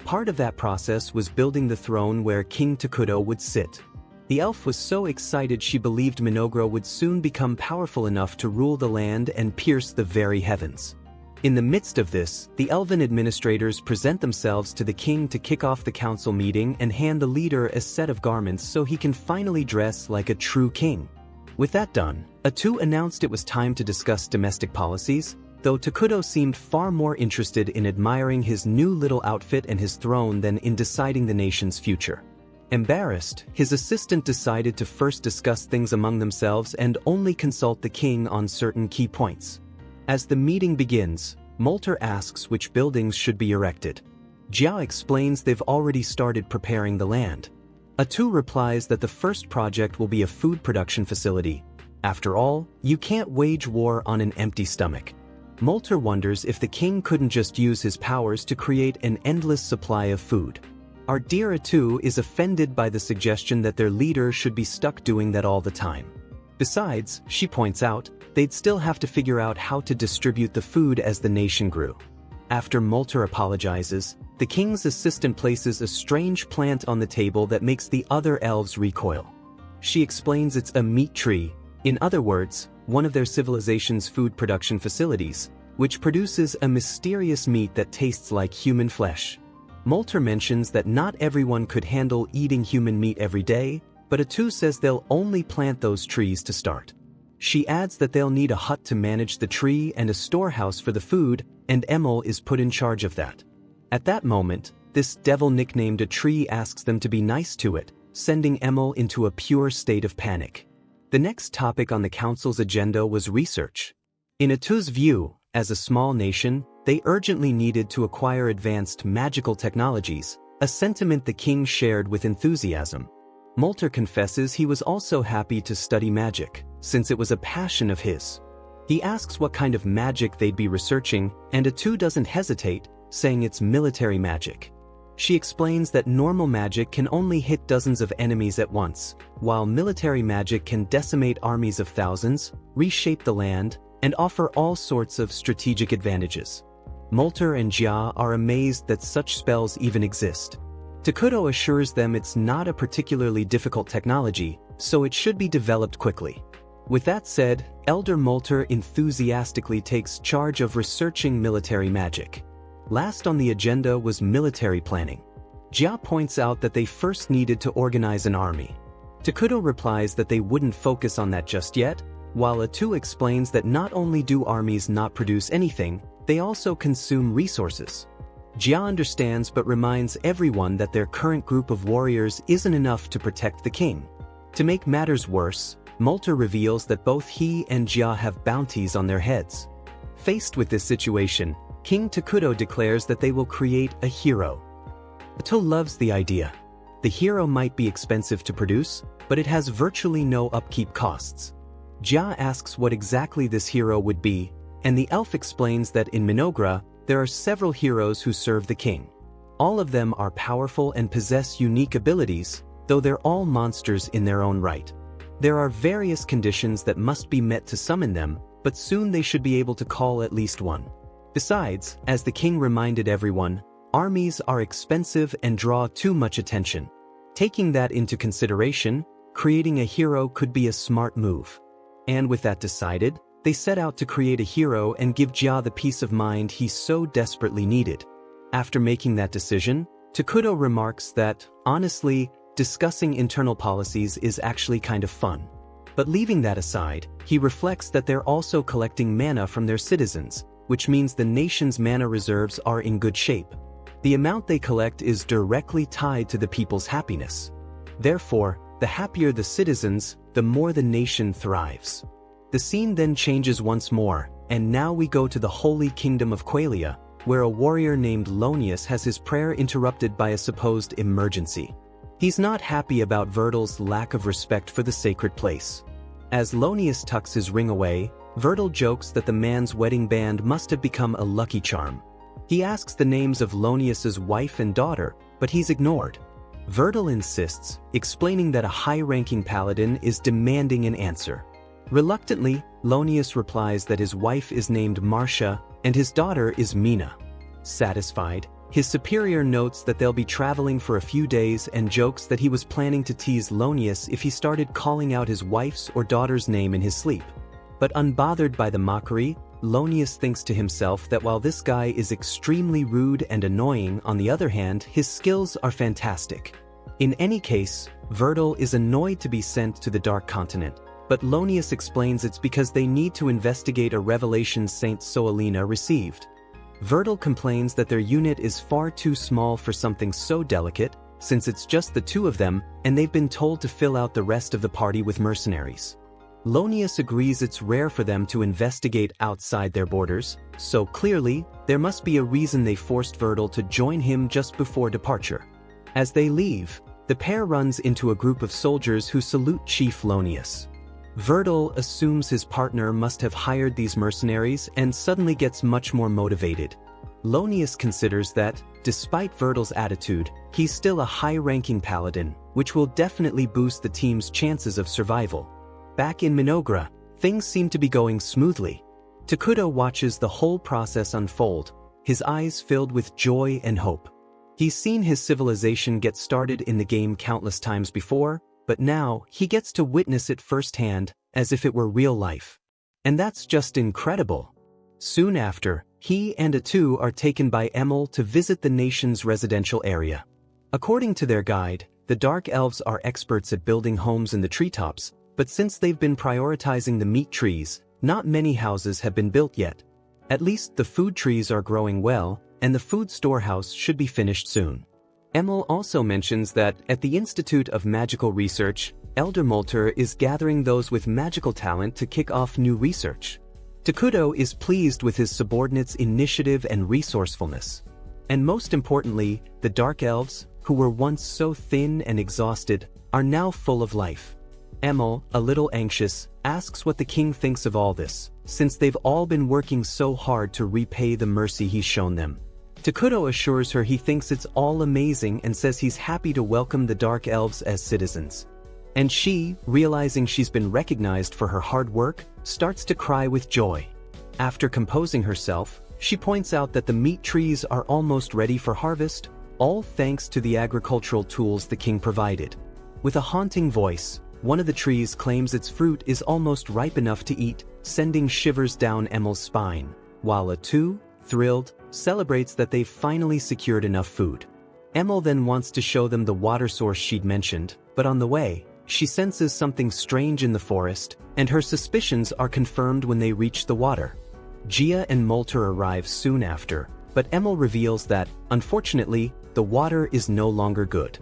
Part of that process was building the throne where King Takuto would sit. The elf was so excited she believed Minogra would soon become powerful enough to rule the land and pierce the very heavens. In the midst of this, the elven administrators present themselves to the king to kick off the council meeting and hand the leader a set of garments so he can finally dress like a true king. With that done, Atu announced it was time to discuss domestic policies, though Takuto seemed far more interested in admiring his new little outfit and his throne than in deciding the nation's future. Embarrassed, his assistant decided to first discuss things among themselves and only consult the king on certain key points. As the meeting begins, Molter asks which buildings should be erected. Jiao explains they've already started preparing the land. Atu replies that the first project will be a food production facility. After all, you can't wage war on an empty stomach. Molter wonders if the king couldn't just use his powers to create an endless supply of food. Our dear Atu is offended by the suggestion that their leader should be stuck doing that all the time. Besides, she points out, they'd still have to figure out how to distribute the food as the nation grew. After Molter apologizes, the king's assistant places a strange plant on the table that makes the other elves recoil. She explains it's a meat tree, in other words, one of their civilization's food production facilities, which produces a mysterious meat that tastes like human flesh. Molter mentions that not everyone could handle eating human meat every day, but Atu says they'll only plant those trees to start. She adds that they'll need a hut to manage the tree and a storehouse for the food, and Emil is put in charge of that. At that moment, this devil nicknamed a tree asks them to be nice to it, sending Emil into a pure state of panic. The next topic on the council's agenda was research. In Atu's view, as a small nation, they urgently needed to acquire advanced magical technologies, a sentiment the king shared with enthusiasm. Molter confesses he was also happy to study magic, since it was a passion of his. He asks what kind of magic they'd be researching, and Atu doesn't hesitate, saying it's military magic. She explains that normal magic can only hit dozens of enemies at once, while military magic can decimate armies of thousands, reshape the land, and offer all sorts of strategic advantages. Molter and Jia are amazed that such spells even exist. Takuto assures them it's not a particularly difficult technology, so it should be developed quickly. With that said, Elder Molter enthusiastically takes charge of researching military magic. Last on the agenda was military planning. Jia points out that they first needed to organize an army. Takuto replies that they wouldn't focus on that just yet, while Atu explains that not only do armies not produce anything, they also consume resources. Jia understands but reminds everyone that their current group of warriors isn't enough to protect the king. To make matters worse, Molter reveals that both he and Jia have bounties on their heads. Faced with this situation, King Takuto declares that they will create a hero. Atu loves the idea. The hero might be expensive to produce, but it has virtually no upkeep costs. Jia asks what exactly this hero would be, and the elf explains that in Minogra, there are several heroes who serve the king. All of them are powerful and possess unique abilities, though they're all monsters in their own right. There are various conditions that must be met to summon them, but soon they should be able to call at least one. Besides, as the king reminded everyone, armies are expensive and draw too much attention. Taking that into consideration, creating a hero could be a smart move. And with that decided, they set out to create a hero and give Jia the peace of mind he so desperately needed. After making that decision, Takuto remarks that, honestly, discussing internal policies is actually kind of fun. But leaving that aside, he reflects that they're also collecting mana from their citizens, which means the nation's mana reserves are in good shape. The amount they collect is directly tied to the people's happiness. Therefore, the happier the citizens, the more the nation thrives. The scene then changes once more, and now we go to the Holy Kingdom of Qualia, where a warrior named Lonius has his prayer interrupted by a supposed emergency. He's not happy about Vertil's lack of respect for the sacred place. As Lonius tucks his ring away, Vertil jokes that the man's wedding band must have become a lucky charm. He asks the names of Lonius's wife and daughter, but he's ignored. Vertil insists, explaining that a high-ranking paladin is demanding an answer. Reluctantly, Lonius replies that his wife is named Marcia and his daughter is Mina. Satisfied, his superior notes that they'll be traveling for a few days and jokes that he was planning to tease Lonius if he started calling out his wife's or daughter's name in his sleep. But unbothered by the mockery, Lonius thinks to himself that while this guy is extremely rude and annoying, on the other hand, his skills are fantastic. In any case, Vertil is annoyed to be sent to the Dark Continent, but Lonius explains it's because they need to investigate a revelation Saint Soalina received. Vertil complains that their unit is far too small for something so delicate, since it's just the two of them, and they've been told to fill out the rest of the party with mercenaries. Lonius agrees it's rare for them to investigate outside their borders, so clearly, there must be a reason they forced Vertil to join him just before departure. As they leave, the pair runs into a group of soldiers who salute Chief Lonius. Vertil assumes his partner must have hired these mercenaries and suddenly gets much more motivated. Lonius considers that, despite Vertil's attitude, he's still a high-ranking paladin, which will definitely boost the team's chances of survival. Back in Minogra, things seem to be going smoothly. Takuto watches the whole process unfold, his eyes filled with joy and hope. He's seen his civilization get started in the game countless times before, but now he gets to witness it firsthand, as if it were real life. And that's just incredible. Soon after, he and Atu are taken by Emil to visit the nation's residential area. According to their guide, the Dark Elves are experts at building homes in the treetops, but since they've been prioritizing the meat trees, not many houses have been built yet. At least the food trees are growing well, and the food storehouse should be finished soon. Emil also mentions that, at the Institute of Magical Research, Elder Molter is gathering those with magical talent to kick off new research. Takuto is pleased with his subordinates' initiative and resourcefulness. And most importantly, the Dark Elves, who were once so thin and exhausted, are now full of life. Emil, a little anxious, asks what the king thinks of all this, since they've all been working so hard to repay the mercy he's shown them. Takuto assures her he thinks it's all amazing and says he's happy to welcome the Dark Elves as citizens. And she, realizing she's been recognized for her hard work, starts to cry with joy. After composing herself, she points out that the meat trees are almost ready for harvest, all thanks to the agricultural tools the king provided. With a haunting voice, one of the trees claims its fruit is almost ripe enough to eat, sending shivers down Emel's spine, while Atu, thrilled, celebrates that they've finally secured enough food. Emel then wants to show them the water source she'd mentioned, but on the way, she senses something strange in the forest, and her suspicions are confirmed when they reach the water. Gia and Molter arrive soon after, but Emel reveals that, unfortunately, the water is no longer good.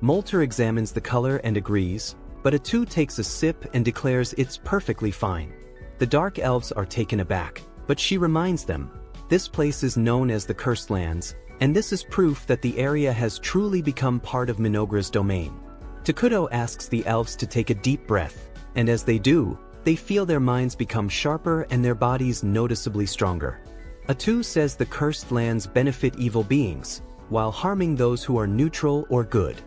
Molter examines the color and agrees, but Atu takes a sip and declares it's perfectly fine. The Dark Elves are taken aback, but she reminds them, this place is known as the Cursed Lands, and this is proof that the area has truly become part of Minogra's domain. Takuto asks the elves to take a deep breath, and as they do, they feel their minds become sharper and their bodies noticeably stronger. Atu says the Cursed Lands benefit evil beings, while harming those who are neutral or good.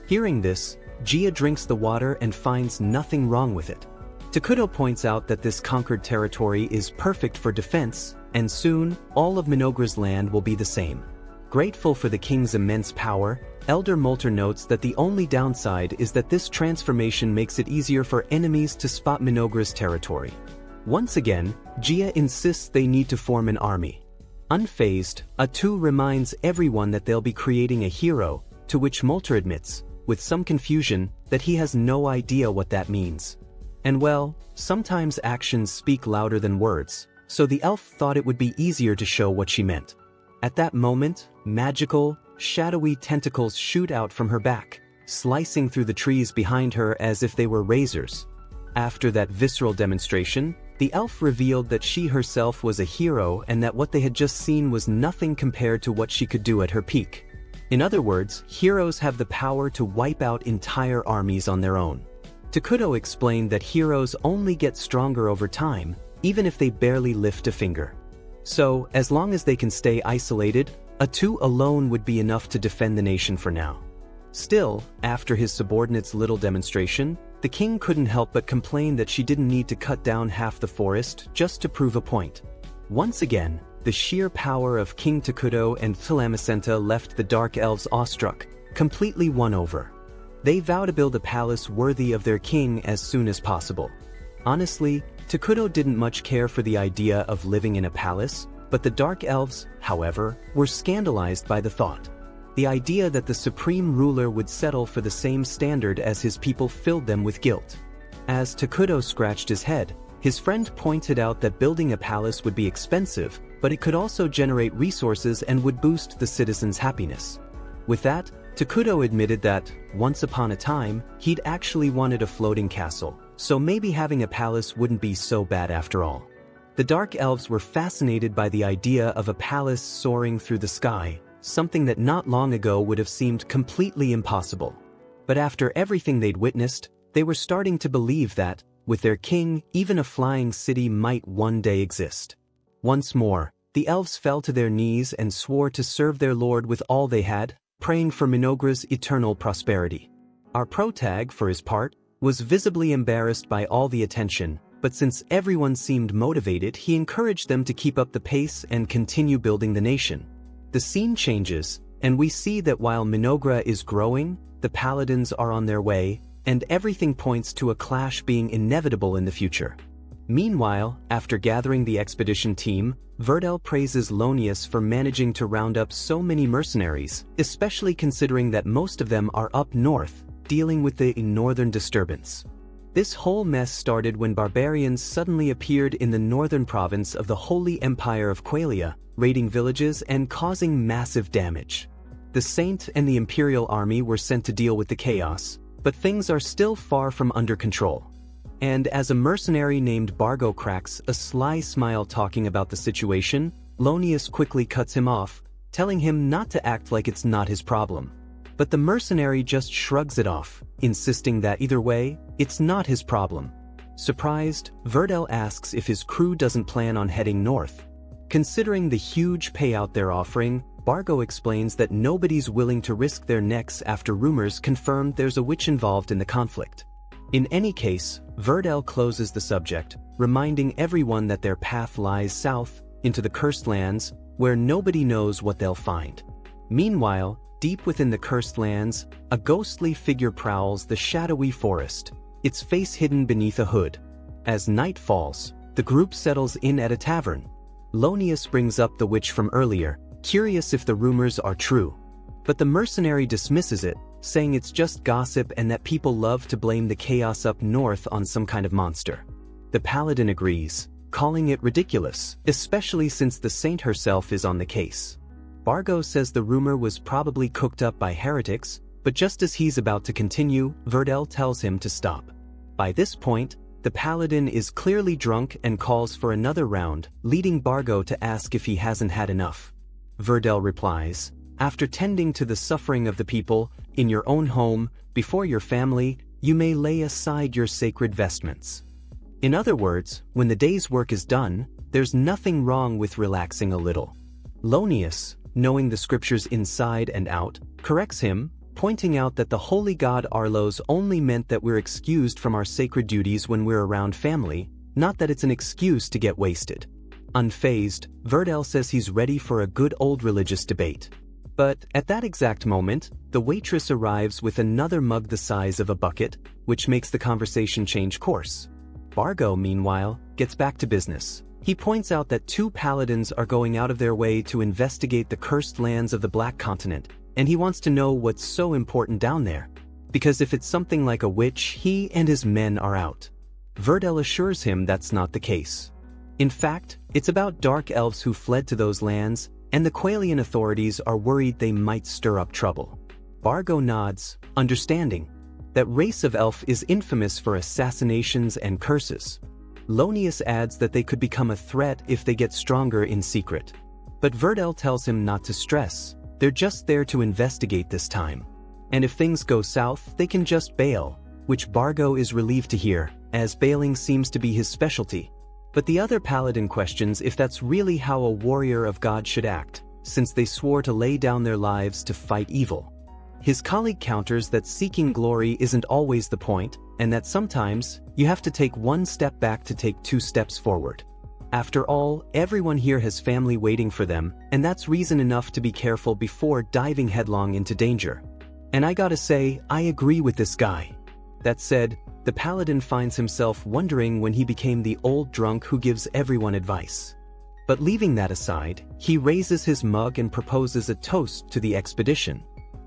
Hearing this, Gia drinks the water and finds nothing wrong with it. Takuto points out that this conquered territory is perfect for defense, and soon, all of Minogra's land will be the same. Grateful for the king's immense power, Elder Molter notes that the only downside is that this transformation makes it easier for enemies to spot Minogra's territory. Once again, Gia insists they need to form an army. Unfazed, Atu reminds everyone that they'll be creating a hero, to which Molter admits, with some confusion, that he has no idea what that means. And well, sometimes actions speak louder than words, so the elf thought it would be easier to show what she meant. At that moment, magical, shadowy tentacles shoot out from her back, slicing through the trees behind her as if they were razors. After that visceral demonstration, the elf revealed that she herself was a hero and that what they had just seen was nothing compared to what she could do at her peak. In other words, heroes have the power to wipe out entire armies on their own. Takuto explained that heroes only get stronger over time, even if they barely lift a finger. So, as long as they can stay isolated, Atu alone would be enough to defend the nation for now. Still, after his subordinate's little demonstration, the king couldn't help but complain that she didn't need to cut down half the forest just to prove a point. Once again, the sheer power of King Takuto and Thalamacenta left the Dark Elves awestruck, completely won over. They vow to build a palace worthy of their king as soon as possible. Honestly, Takuto didn't much care for the idea of living in a palace, but the Dark Elves, however, were scandalized by the thought. The idea that the supreme ruler would settle for the same standard as his people filled them with guilt. As Takuto scratched his head, his friend pointed out that building a palace would be expensive, but it could also generate resources and would boost the citizens' happiness. With that, Takuto admitted that, once upon a time, he'd actually wanted a floating castle, so maybe having a palace wouldn't be so bad after all. The Dark Elves were fascinated by the idea of a palace soaring through the sky, something that not long ago would have seemed completely impossible. But after everything they'd witnessed, they were starting to believe that, with their king, even a flying city might one day exist. Once more, the elves fell to their knees and swore to serve their lord with all they had, praying for Minogra's eternal prosperity. Our protag, for his part, was visibly embarrassed by all the attention, but since everyone seemed motivated, he encouraged them to keep up the pace and continue building the nation. The scene changes, and we see that while Minogra is growing, the paladins are on their way, and everything points to a clash being inevitable in the future. Meanwhile, after gathering the expedition team, Verdel praises Lonius for managing to round up so many mercenaries, especially considering that most of them are up north, dealing with the northern disturbance. This whole mess started when barbarians suddenly appeared in the northern province of the Holy Empire of Qualia, raiding villages and causing massive damage. The Saint and the Imperial Army were sent to deal with the chaos, but things are still far from under control. And as a mercenary named Bargo cracks a sly smile talking about the situation, Lonius quickly cuts him off, telling him not to act like it's not his problem. But the mercenary just shrugs it off, insisting that either way, it's not his problem. Surprised, Verdel asks if his crew doesn't plan on heading north. Considering the huge payout they're offering, Bargo explains that nobody's willing to risk their necks after rumors confirmed there's a witch involved in the conflict. In any case, Verdel closes the subject, reminding everyone that their path lies south, into the cursed lands, where nobody knows what they'll find. Meanwhile, deep within the cursed lands, a ghostly figure prowls the shadowy forest, its face hidden beneath a hood. As night falls, the group settles in at a tavern. Lonius brings up the witch from earlier, curious if the rumors are true. But the mercenary dismisses it, saying it's just gossip and that people love to blame the chaos up north on some kind of monster. The paladin agrees, calling it ridiculous, especially since the saint herself is on the case. Bargo says the rumor was probably cooked up by heretics, but just as he's about to continue, Verdel tells him to stop. By this point, the paladin is clearly drunk and calls for another round, leading Bargo to ask if he hasn't had enough. Verdel replies, "After tending to the suffering of the people, in your own home, before your family, you may lay aside your sacred vestments." In other words, when the day's work is done, there's nothing wrong with relaxing a little. Lonius, knowing the scriptures inside and out, corrects him, pointing out that the holy god Arlos only meant that we're excused from our sacred duties when we're around family, not that it's an excuse to get wasted. Unfazed, Verdel says he's ready for a good old religious debate. But at that exact moment, the waitress arrives with another mug the size of a bucket, which makes the conversation change course. Bargo, meanwhile, gets back to business. He points out that two paladins are going out of their way to investigate the cursed lands of the Black Continent, and he wants to know what's so important down there. Because if it's something like a witch, he and his men are out. Verdel assures him that's not the case. In fact, it's about dark elves who fled to those lands, and the Qualian authorities are worried they might stir up trouble. Bargo nods, understanding. That race of elf is infamous for assassinations and curses. Lonius adds that they could become a threat if they get stronger in secret. But Verdel tells him not to stress, they're just there to investigate this time. And if things go south, they can just bail, which Bargo is relieved to hear, as bailing seems to be his specialty. But the other paladin questions if that's really how a warrior of God should act, since they swore to lay down their lives to fight evil. His colleague counters that seeking glory isn't always the point, and that sometimes, you have to take one step back to take two steps forward. After all, everyone here has family waiting for them, and that's reason enough to be careful before diving headlong into danger. And I gotta say, I agree with this guy. That said, the paladin finds himself wondering when he became the old drunk who gives everyone advice. But leaving that aside, he raises his mug and proposes a toast to the expedition.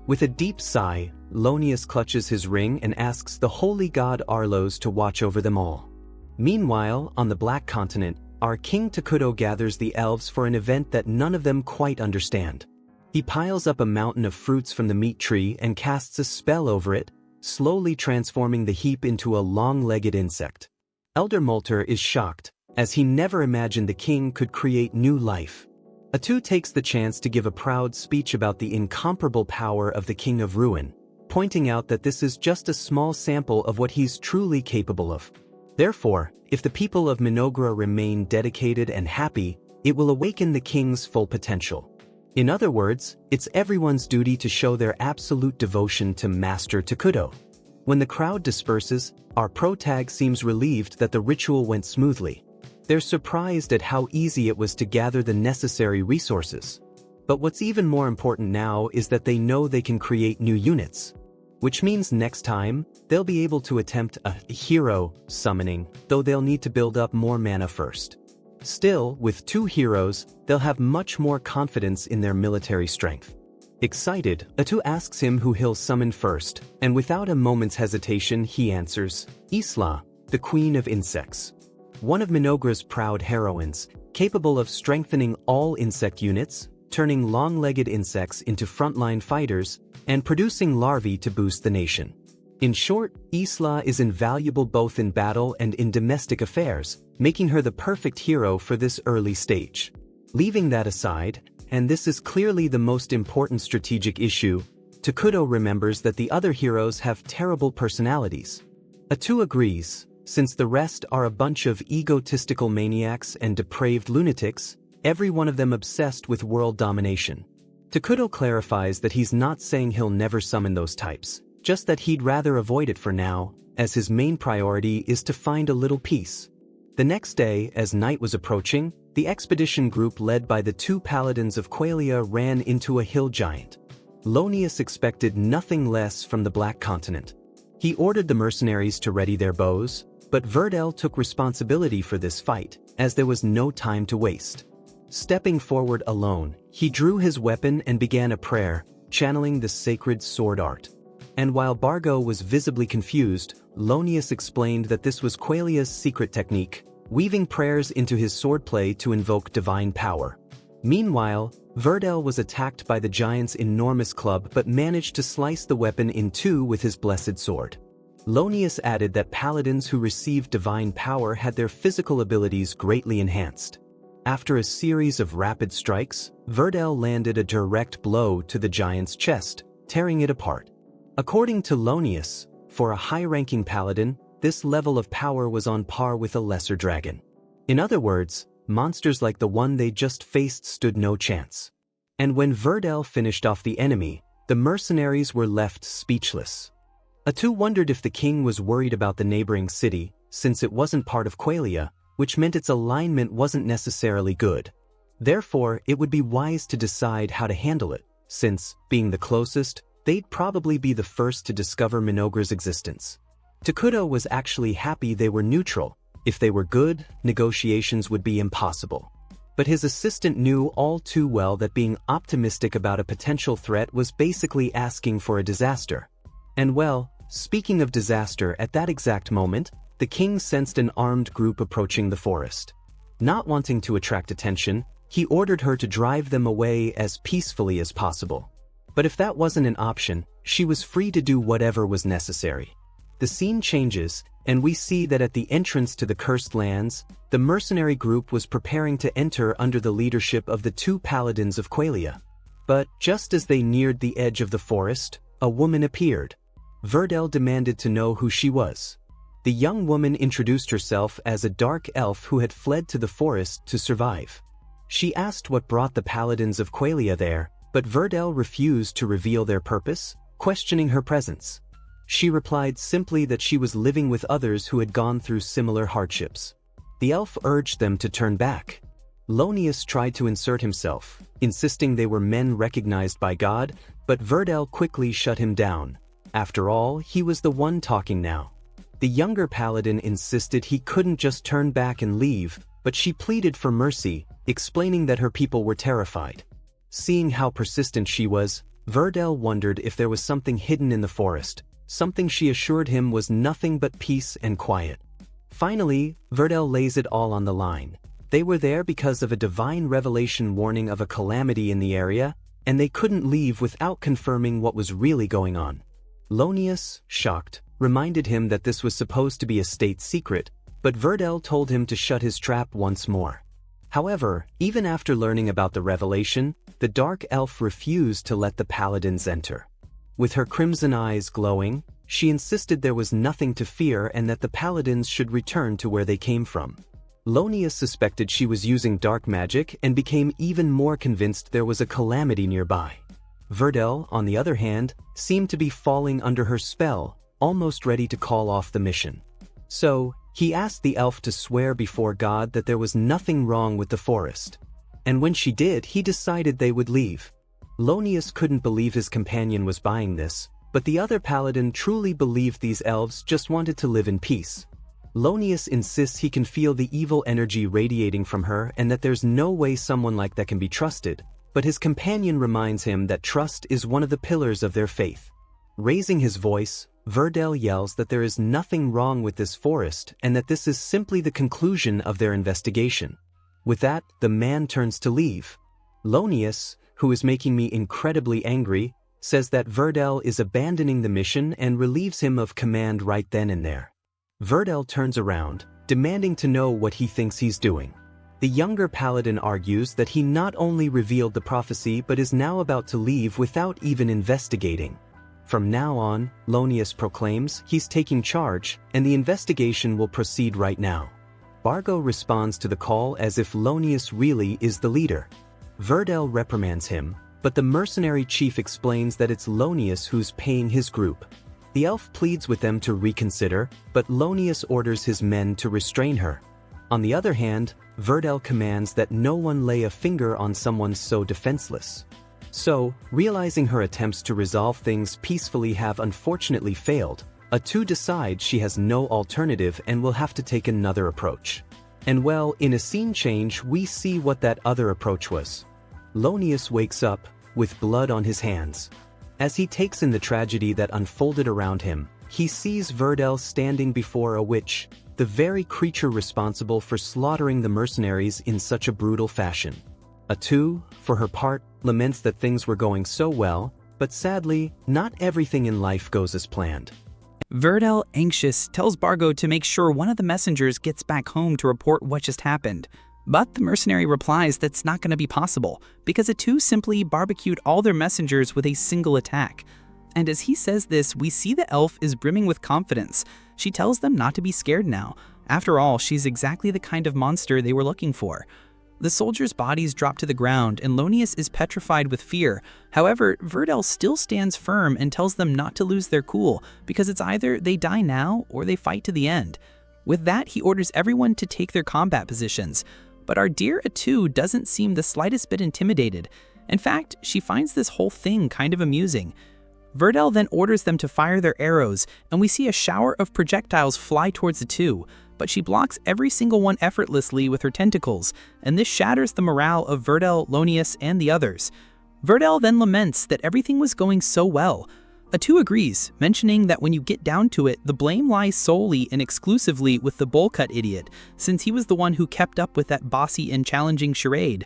With a deep sigh, Lonius clutches his ring and asks the holy god Arlos to watch over them all. Meanwhile, on the Black Continent, our King Takuto gathers the elves for an event that none of them quite understand. He piles up a mountain of fruits from the meat tree and casts a spell over it, slowly transforming the heap into a long-legged insect. Elder Molter is shocked, as he never imagined the king could create new life. Atu takes the chance to give a proud speech about the incomparable power of the King of Ruin, pointing out that this is just a small sample of what he's truly capable of. Therefore, if the people of Minogra remain dedicated and happy, it will awaken the king's full potential. In other words, it's everyone's duty to show their absolute devotion to Master Takuto. When the crowd disperses, our protag seems relieved that the ritual went smoothly. They're surprised at how easy it was to gather the necessary resources. But what's even more important now is that they know they can create new units. Which means next time, they'll be able to attempt a hero summoning, though they'll need to build up more mana first. Still, with two heroes, they'll have much more confidence in their military strength. Excited, Atu asks him who he'll summon first, and without a moment's hesitation he answers, Isla, the Queen of Insects. One of Minogra's proud heroines, capable of strengthening all insect units, turning long-legged insects into frontline fighters, and producing larvae to boost the nation. In short, Isla is invaluable both in battle and in domestic affairs, making her the perfect hero for this early stage. Leaving that aside, and this is clearly the most important strategic issue, Takuto remembers that the other heroes have terrible personalities. Atu agrees, since the rest are a bunch of egotistical maniacs and depraved lunatics, every one of them obsessed with world domination. Takuto clarifies that he's not saying he'll never summon those types, just that he'd rather avoid it for now, as his main priority is to find a little peace. The next day, as night was approaching, the expedition group led by the two paladins of Qualia ran into a hill giant. Lonius expected nothing less from the Black Continent. He ordered the mercenaries to ready their bows, but Verdel took responsibility for this fight, as there was no time to waste. Stepping forward alone, he drew his weapon and began a prayer, channeling the sacred sword art. And while Bargo was visibly confused, Lonius explained that this was Qualia's secret technique, weaving prayers into his swordplay to invoke divine power. Meanwhile, Verdel was attacked by the giant's enormous club but managed to slice the weapon in two with his blessed sword. Lonius added that paladins who received divine power had their physical abilities greatly enhanced. After a series of rapid strikes, Verdel landed a direct blow to the giant's chest, tearing it apart. According to Lonius, for a high-ranking paladin, this level of power was on par with a lesser dragon. In other words, monsters like the one they just faced stood no chance. And when Verdel finished off the enemy, the mercenaries were left speechless. Atu wondered if the king was worried about the neighboring city, since it wasn't part of Qualia, which meant its alignment wasn't necessarily good. Therefore, it would be wise to decide how to handle it, since, being the closest, they'd probably be the first to discover Minogra's existence. Takuto was actually happy they were neutral. If they were good, negotiations would be impossible. But his assistant knew all too well that being optimistic about a potential threat was basically asking for a disaster. And well, speaking of disaster, at that exact moment, the king sensed an armed group approaching the forest. Not wanting to attract attention, he ordered her to drive them away as peacefully as possible. But if that wasn't an option, she was free to do whatever was necessary. The scene changes, and we see that at the entrance to the Cursed Lands, the mercenary group was preparing to enter under the leadership of the two paladins of Qualia. But just as they neared the edge of the forest, a woman appeared. Verdel demanded to know who she was. The young woman introduced herself as a dark elf who had fled to the forest to survive. She asked what brought the paladins of Qualia there, but Verdel refused to reveal their purpose, questioning her presence. She replied simply that she was living with others who had gone through similar hardships. The elf urged them to turn back. Lonius tried to insert himself, insisting they were men recognized by God, but Verdel quickly shut him down. After all, he was the one talking now. The younger paladin insisted he couldn't just turn back and leave, but she pleaded for mercy, explaining that her people were terrified. Seeing how persistent she was, Verdel wondered if there was something hidden in the forest, something she assured him was nothing but peace and quiet. Finally, Verdel lays it all on the line. They were there because of a divine revelation warning of a calamity in the area, and they couldn't leave without confirming what was really going on. Lonius, shocked, reminded him that this was supposed to be a state secret, but Verdel told him to shut his trap once more. However, even after learning about the revelation, the dark elf refused to let the paladins enter. With her crimson eyes glowing, she insisted there was nothing to fear and that the paladins should return to where they came from. Lonius suspected she was using dark magic and became even more convinced there was a calamity nearby. Verdel, on the other hand, seemed to be falling under her spell, almost ready to call off the mission. So, he asked the elf to swear before God that there was nothing wrong with the forest. And when she did, he decided they would leave. Lonius couldn't believe his companion was buying this, but the other paladin truly believed these elves just wanted to live in peace. Lonius insists he can feel the evil energy radiating from her and that there's no way someone like that can be trusted, but his companion reminds him that trust is one of the pillars of their faith. Raising his voice, Verdel yells that there is nothing wrong with this forest and that this is simply the conclusion of their investigation. With that, the man turns to leave. Lonius, who is making me incredibly angry, says that Verdel is abandoning the mission and relieves him of command right then and there. Verdel turns around, demanding to know what he thinks he's doing. The younger paladin argues that he not only revealed the prophecy but is now about to leave without even investigating. From now on, Lonius proclaims, he's taking charge, and the investigation will proceed right now. Bargo responds to the call as if Lonius really is the leader. Verdel reprimands him, but the mercenary chief explains that it's Lonius who's paying his group. The elf pleads with them to reconsider, but Lonius orders his men to restrain her. On the other hand, Verdel commands that no one lay a finger on someone so defenseless. So, realizing her attempts to resolve things peacefully have unfortunately failed, Atu decides she has no alternative and will have to take another approach. And well, in a scene change we see what that other approach was. Lonius wakes up, with blood on his hands. As he takes in the tragedy that unfolded around him, he sees Verdel standing before a witch, the very creature responsible for slaughtering the mercenaries in such a brutal fashion. Atu, for her part, laments that things were going so well, but sadly, not everything in life goes as planned. Verdel, anxious, tells Bargo to make sure one of the messengers gets back home to report what just happened. But the mercenary replies that's not going to be possible, because Atu simply barbecued all their messengers with a single attack. And as he says this, we see the elf is brimming with confidence. She tells them not to be scared now. After all, she's exactly the kind of monster they were looking for. The soldiers' bodies drop to the ground, and Lonius is petrified with fear. However, Verdel still stands firm and tells them not to lose their cool, because it's either they die now or they fight to the end. With that, he orders everyone to take their combat positions. But our dear Atu doesn't seem the slightest bit intimidated. In fact, she finds this whole thing kind of amusing. Verdel then orders them to fire their arrows, and we see a shower of projectiles fly towards Atu, but she blocks every single one effortlessly with her tentacles, and this shatters the morale of Verdel, Lonius, and the others. Verdel then laments that everything was going so well. Atu agrees, mentioning that when you get down to it, the blame lies solely and exclusively with the bowl-cut idiot, since he was the one who kept up with that bossy and challenging charade.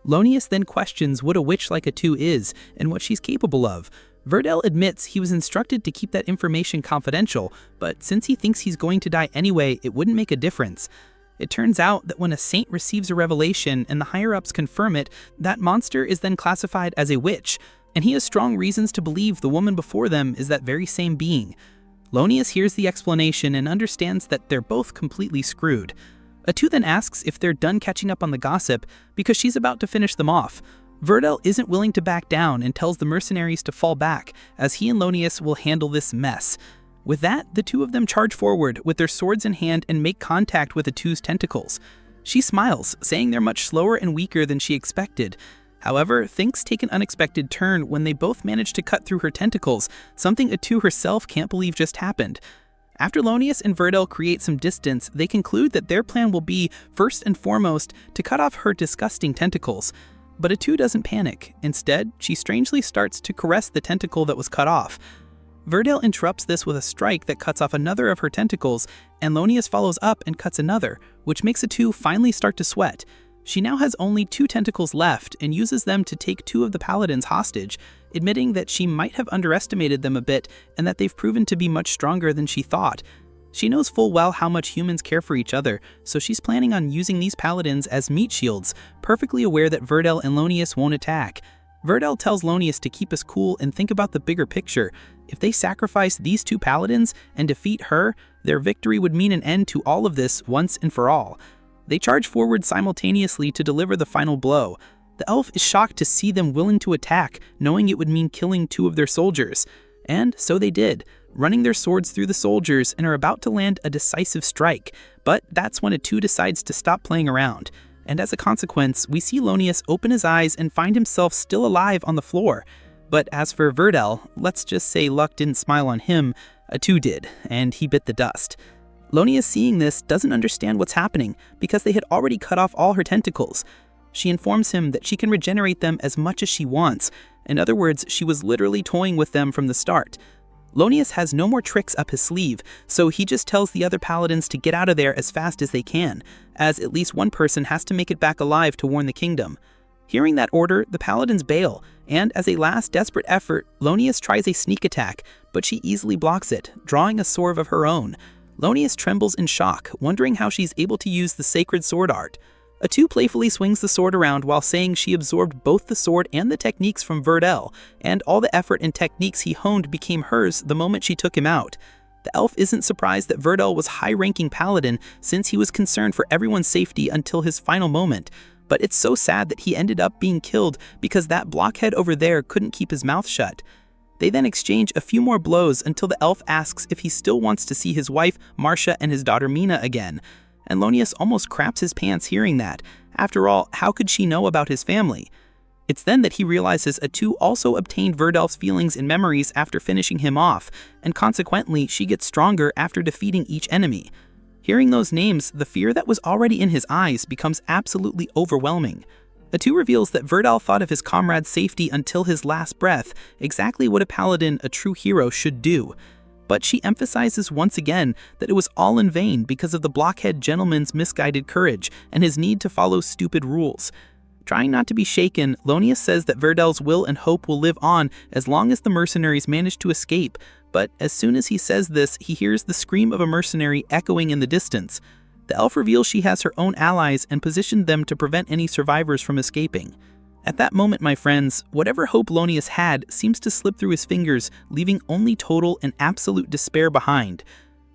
Lonius then questions what a witch like Atu is and what she's capable of. Verdel admits he was instructed to keep that information confidential, but since he thinks he's going to die anyway, it wouldn't make a difference. It turns out that when a saint receives a revelation and the higher-ups confirm it, that monster is then classified as a witch, and he has strong reasons to believe the woman before them is that very same being. Lonius hears the explanation and understands that they're both completely screwed. Atu then asks if they're done catching up on the gossip because she's about to finish them off. Verdel isn't willing to back down and tells the mercenaries to fall back, as he and Lonius will handle this mess. With that, the two of them charge forward with their swords in hand and make contact with Atu's tentacles. She smiles, saying they're much slower and weaker than she expected. However, things take an unexpected turn when they both manage to cut through her tentacles, something Atu herself can't believe just happened. After Lonius and Verdel create some distance, they conclude that their plan will be, first and foremost, to cut off her disgusting tentacles. But Atu doesn't panic. Instead, she strangely starts to caress the tentacle that was cut off. Verdel interrupts this with a strike that cuts off another of her tentacles, and Lonius follows up and cuts another, which makes Atu finally start to sweat. She now has only 2 tentacles left and uses them to take 2 of the paladins hostage, admitting that she might have underestimated them a bit and that they've proven to be much stronger than she thought. She knows full well how much humans care for each other, so she's planning on using these paladins as meat shields, perfectly aware that Verdel and Lonius won't attack. Verdel tells Lonius to keep us cool and think about the bigger picture. If they sacrifice these 2 paladins and defeat her, their victory would mean an end to all of this once and for all. They charge forward simultaneously to deliver the final blow. The elf is shocked to see them willing to attack, knowing it would mean killing 2 of their soldiers. And so they did, running their swords through the soldiers and are about to land a decisive strike. But that's when Atu decides to stop playing around. And as a consequence, we see Lonius open his eyes and find himself still alive on the floor. But as for Verdel, let's just say luck didn't smile on him, Atu did, and he bit the dust. Lonius, seeing this, doesn't understand what's happening because they had already cut off all her tentacles. She informs him that she can regenerate them as much as she wants. In other words, she was literally toying with them from the start. Lonius has no more tricks up his sleeve, so he just tells the other paladins to get out of there as fast as they can, as at least one person has to make it back alive to warn the kingdom. Hearing that order, the paladins bail, and as a last desperate effort, Lonius tries a sneak attack, but she easily blocks it, drawing a sword of her own. Lonius trembles in shock, wondering how she's able to use the sacred sword art. Atu playfully swings the sword around while saying she absorbed both the sword and the techniques from Verdel, and all the effort and techniques he honed became hers the moment she took him out. The elf isn't surprised that Verdel was high-ranking paladin since he was concerned for everyone's safety until his final moment, but it's so sad that he ended up being killed because that blockhead over there couldn't keep his mouth shut. They then exchange a few more blows until the elf asks if he still wants to see his wife, Marcia, and his daughter Mina again. And Lonius almost craps his pants hearing that. After all, how could she know about his family? It's then that he realizes Atu also obtained Verdel's feelings and memories after finishing him off, and consequently she gets stronger after defeating each enemy. Hearing those names, the fear that was already in his eyes becomes absolutely overwhelming. Atu reveals that Verdel thought of his comrade's safety until his last breath, exactly what a paladin, a true hero, should do. But she emphasizes once again that it was all in vain because of the blockhead gentleman's misguided courage and his need to follow stupid rules. Trying not to be shaken, Lonius says that Verdel's will and hope will live on as long as the mercenaries manage to escape, but as soon as he says this, he hears the scream of a mercenary echoing in the distance. The elf reveals she has her own allies and positioned them to prevent any survivors from escaping. At that moment, my friends, whatever hope Lonius had seems to slip through his fingers, leaving only total and absolute despair behind.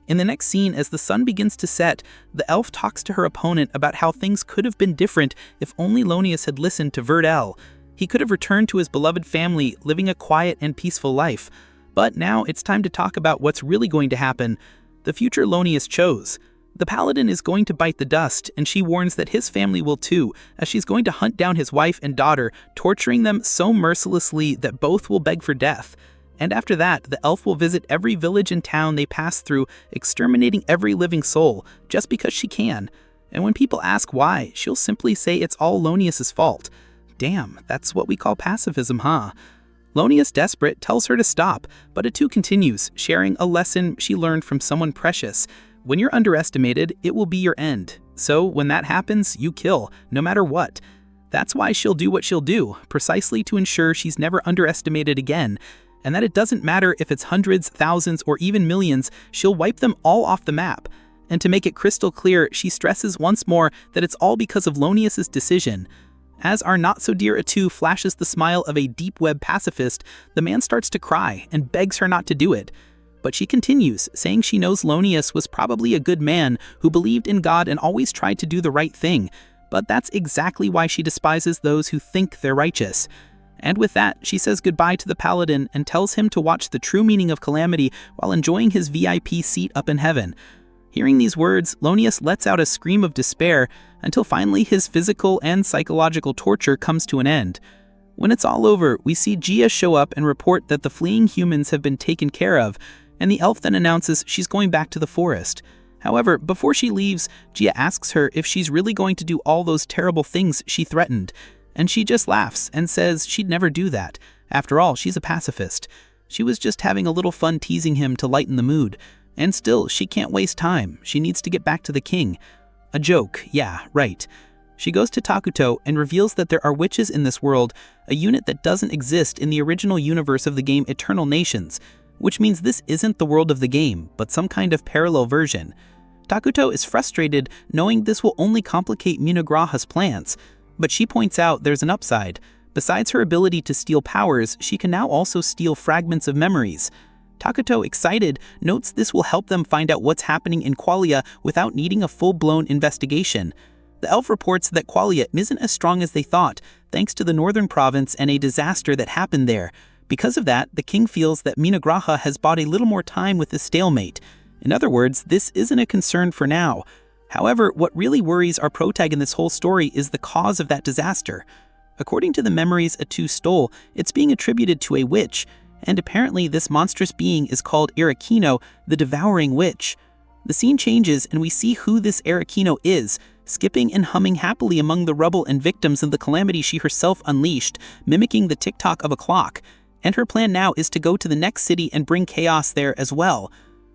In the next scene, as the sun begins to set, the elf talks to her opponent about how things could have been different if only Lonius had listened to Verdel. He could have returned to his beloved family, living a quiet and peaceful life. But now it's time to talk about what's really going to happen. The future Lonius chose. The paladin is going to bite the dust, and she warns that his family will too, as she's going to hunt down his wife and daughter, torturing them so mercilessly that both will beg for death. And after that, the elf will visit every village and town they pass through, exterminating every living soul, just because she can. And when people ask why, she'll simply say it's all Lonius's fault. Damn, that's what we call pacifism, huh? Lonius, desperate, tells her to stop, but Atu continues, sharing a lesson she learned from someone precious. When you're underestimated, it will be your end. So when that happens, you kill, no matter what. That's why she'll do what she'll do, precisely to ensure she's never underestimated again. And that it doesn't matter if it's hundreds, thousands, or even millions, she'll wipe them all off the map. And to make it crystal clear, she stresses once more that it's all because of Lonius's decision. As our not-so-dear Atu flashes the smile of a deep-web pacifist, the man starts to cry and begs her not to do it. But she continues, saying she knows Lonius was probably a good man who believed in God and always tried to do the right thing. But that's exactly why she despises those who think they're righteous. And with that, she says goodbye to the paladin and tells him to watch the true meaning of calamity while enjoying his VIP seat up in heaven. Hearing these words, Lonius lets out a scream of despair until finally his physical and psychological torture comes to an end. When it's all over, we see Gia show up and report that the fleeing humans have been taken care of, and the elf then announces she's going back to the forest. However, before she leaves, Gia asks her if she's really going to do all those terrible things she threatened, and she just laughs and says she'd never do that. After all, she's a pacifist. She was just having a little fun teasing him to lighten the mood. And still, she can't waste time. She needs to get back to the king. A joke, yeah, right. She goes to Takuto and reveals that there are witches in this world, a unit that doesn't exist in the original universe of the game Eternal Nations, which means this isn't the world of the game, but some kind of parallel version. Takuto is frustrated knowing this will only complicate Minagraha's plans, but she points out there's an upside. Besides her ability to steal powers, she can now also steal fragments of memories. Takuto, excited, notes this will help them find out what's happening in Qualia without needing a full-blown investigation. The elf reports that Qualia isn't as strong as they thought, thanks to the northern province and a disaster that happened there. Because of that, the king feels that Minagraha has bought a little more time with this stalemate. In other words, this isn't a concern for now. However, what really worries our protag in this whole story is the cause of that disaster. According to the memories Atu stole, it's being attributed to a witch, and apparently this monstrous being is called Arakino, the Devouring Witch. The scene changes and we see who this Arakino is, skipping and humming happily among the rubble and victims of the calamity she herself unleashed, mimicking the tick-tock of a clock. And her plan now is to go to the next city and bring chaos there as well.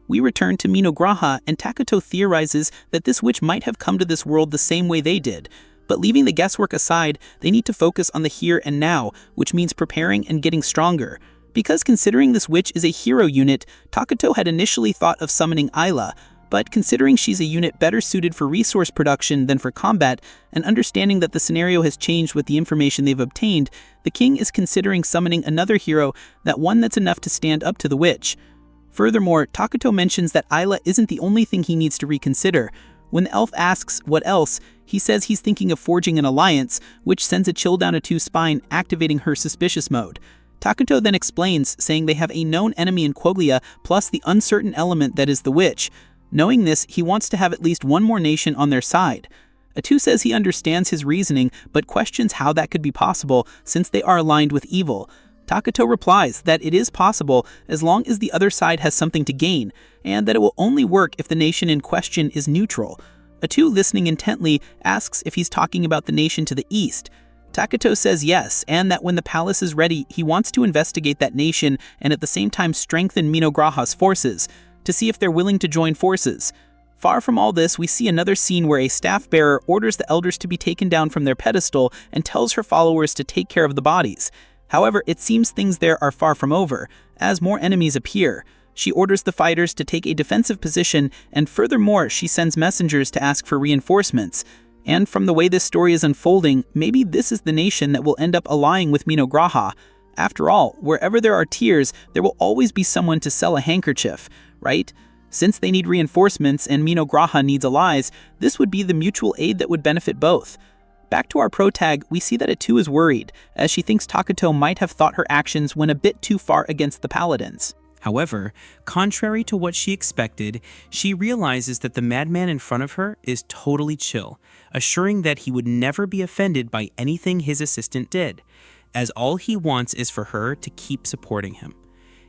We return to Minagraha, and Takuto theorizes that this witch might have come to this world the same way they did. But leaving the guesswork aside, they need to focus on the here and now, which means preparing and getting stronger. Because considering this witch is a hero unit, Takuto had initially thought of summoning Ayla, But considering she's a unit better suited for resource production than for combat, and understanding that the scenario has changed with the information they've obtained, the king is considering summoning another hero, that one that's enough to stand up to the witch. Furthermore, Takuto mentions that Ayla isn't the only thing he needs to reconsider. When the elf asks what else, he says he's thinking of forging an alliance, which sends a chill down Atu's spine, activating her suspicious mode. Takuto then explains, saying they have a known enemy in Quoglia, plus the uncertain element that is the witch. Knowing this, he wants to have at least one more nation on their side. Atu says he understands his reasoning, but questions how that could be possible since they are aligned with evil. Takuto replies that it is possible as long as the other side has something to gain, and that it will only work if the nation in question is neutral. Atu, listening intently, asks if he's talking about the nation to the east. Takuto says yes, and that when the palace is ready, he wants to investigate that nation and at the same time strengthen Minograha's forces, to see if they're willing to join forces. Far from all this, we see another scene where a staff bearer orders the elders to be taken down from their pedestal and tells her followers to take care of the bodies. However, it seems things there are far from over, as more enemies appear. She orders the fighters to take a defensive position, and furthermore, she sends messengers to ask for reinforcements. And from the way this story is unfolding, maybe this is the nation that will end up allying with Minograha. After all, wherever there are tears, there will always be someone to sell a handkerchief, right? Since they need reinforcements and Minograha needs allies, this would be the mutual aid that would benefit both. Back to our protag, we see that Atu is worried, as she thinks Takuto might have thought her actions went a bit too far against the paladins. However, contrary to what she expected, she realizes that the madman in front of her is totally chill, assuring that he would never be offended by anything his assistant did, as all he wants is for her to keep supporting him.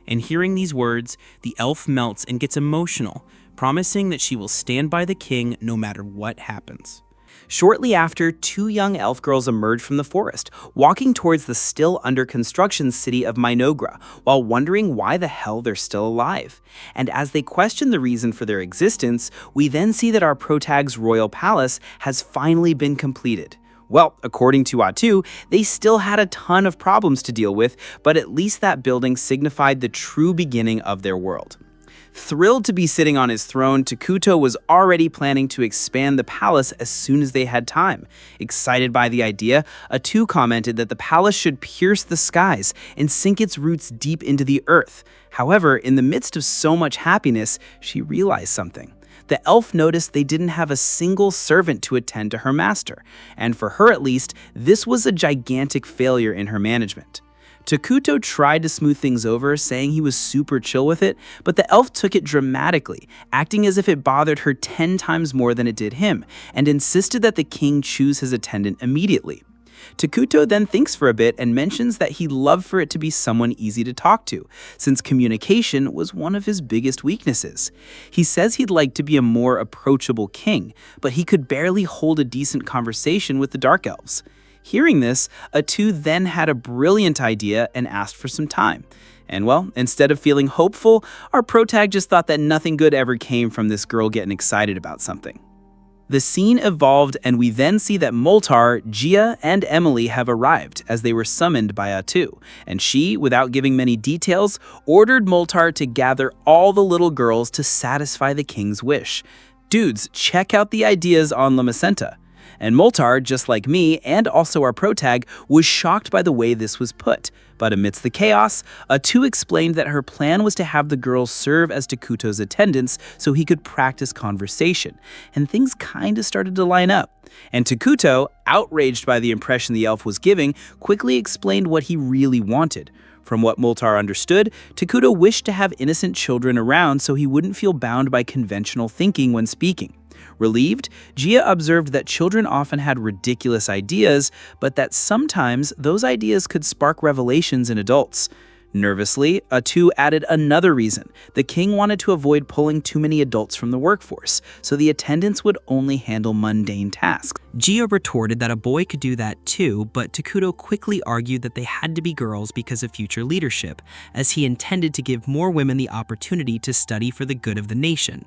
And hearing these words, the elf melts and gets emotional, promising that she will stand by the king no matter what happens. Shortly after, two young elf girls emerge from the forest, walking towards the still under construction city of Minogra, while wondering why the hell they're still alive. And as they question the reason for their existence, we then see that our protag's royal palace has finally been completed. Well, according to Atu, they still had a ton of problems to deal with, but at least that building signified the true beginning of their world. Thrilled to be sitting on his throne, Takuto was already planning to expand the palace as soon as they had time. Excited by the idea, Atu commented that the palace should pierce the skies and sink its roots deep into the earth. However, in the midst of so much happiness, she realized something. The elf noticed they didn't have a single servant to attend to her master, and for her at least, this was a gigantic failure in her management. Takuto tried to smooth things over, saying he was super chill with it, but the elf took it dramatically, acting as if it bothered her 10 times more than it did him, and insisted that the king choose his attendant immediately. Takuto then thinks for a bit and mentions that he'd love for it to be someone easy to talk to, since communication was one of his biggest weaknesses. He says he'd like to be a more approachable king, but he could barely hold a decent conversation with the Dark Elves. Hearing this, Atu then had a brilliant idea and asked for some time. And well, instead of feeling hopeful, our protag just thought that nothing good ever came from this girl getting excited about something. The scene evolved, and we then see that Moltar, Gia, and Emily have arrived as they were summoned by Atu, and she, without giving many details, ordered Moltar to gather all the little girls to satisfy the king's wish. Dudes, check out the ideas on La Macenta. And Moltar, just like me and also our protag, was shocked by the way this was put. But amidst the chaos, Atu explained that her plan was to have the girls serve as Takuto's attendants so he could practice conversation, and things kinda started to line up. And Takuto, outraged by the impression the elf was giving, quickly explained what he really wanted. From what Moltar understood, Takuto wished to have innocent children around so he wouldn't feel bound by conventional thinking when speaking. Relieved, Gia observed that children often had ridiculous ideas, but that sometimes those ideas could spark revelations in adults. Nervously, Atu added another reason. The king wanted to avoid pulling too many adults from the workforce, so the attendants would only handle mundane tasks. Gia retorted that a boy could do that too, but Takuto quickly argued that they had to be girls because of future leadership, as he intended to give more women the opportunity to study for the good of the nation.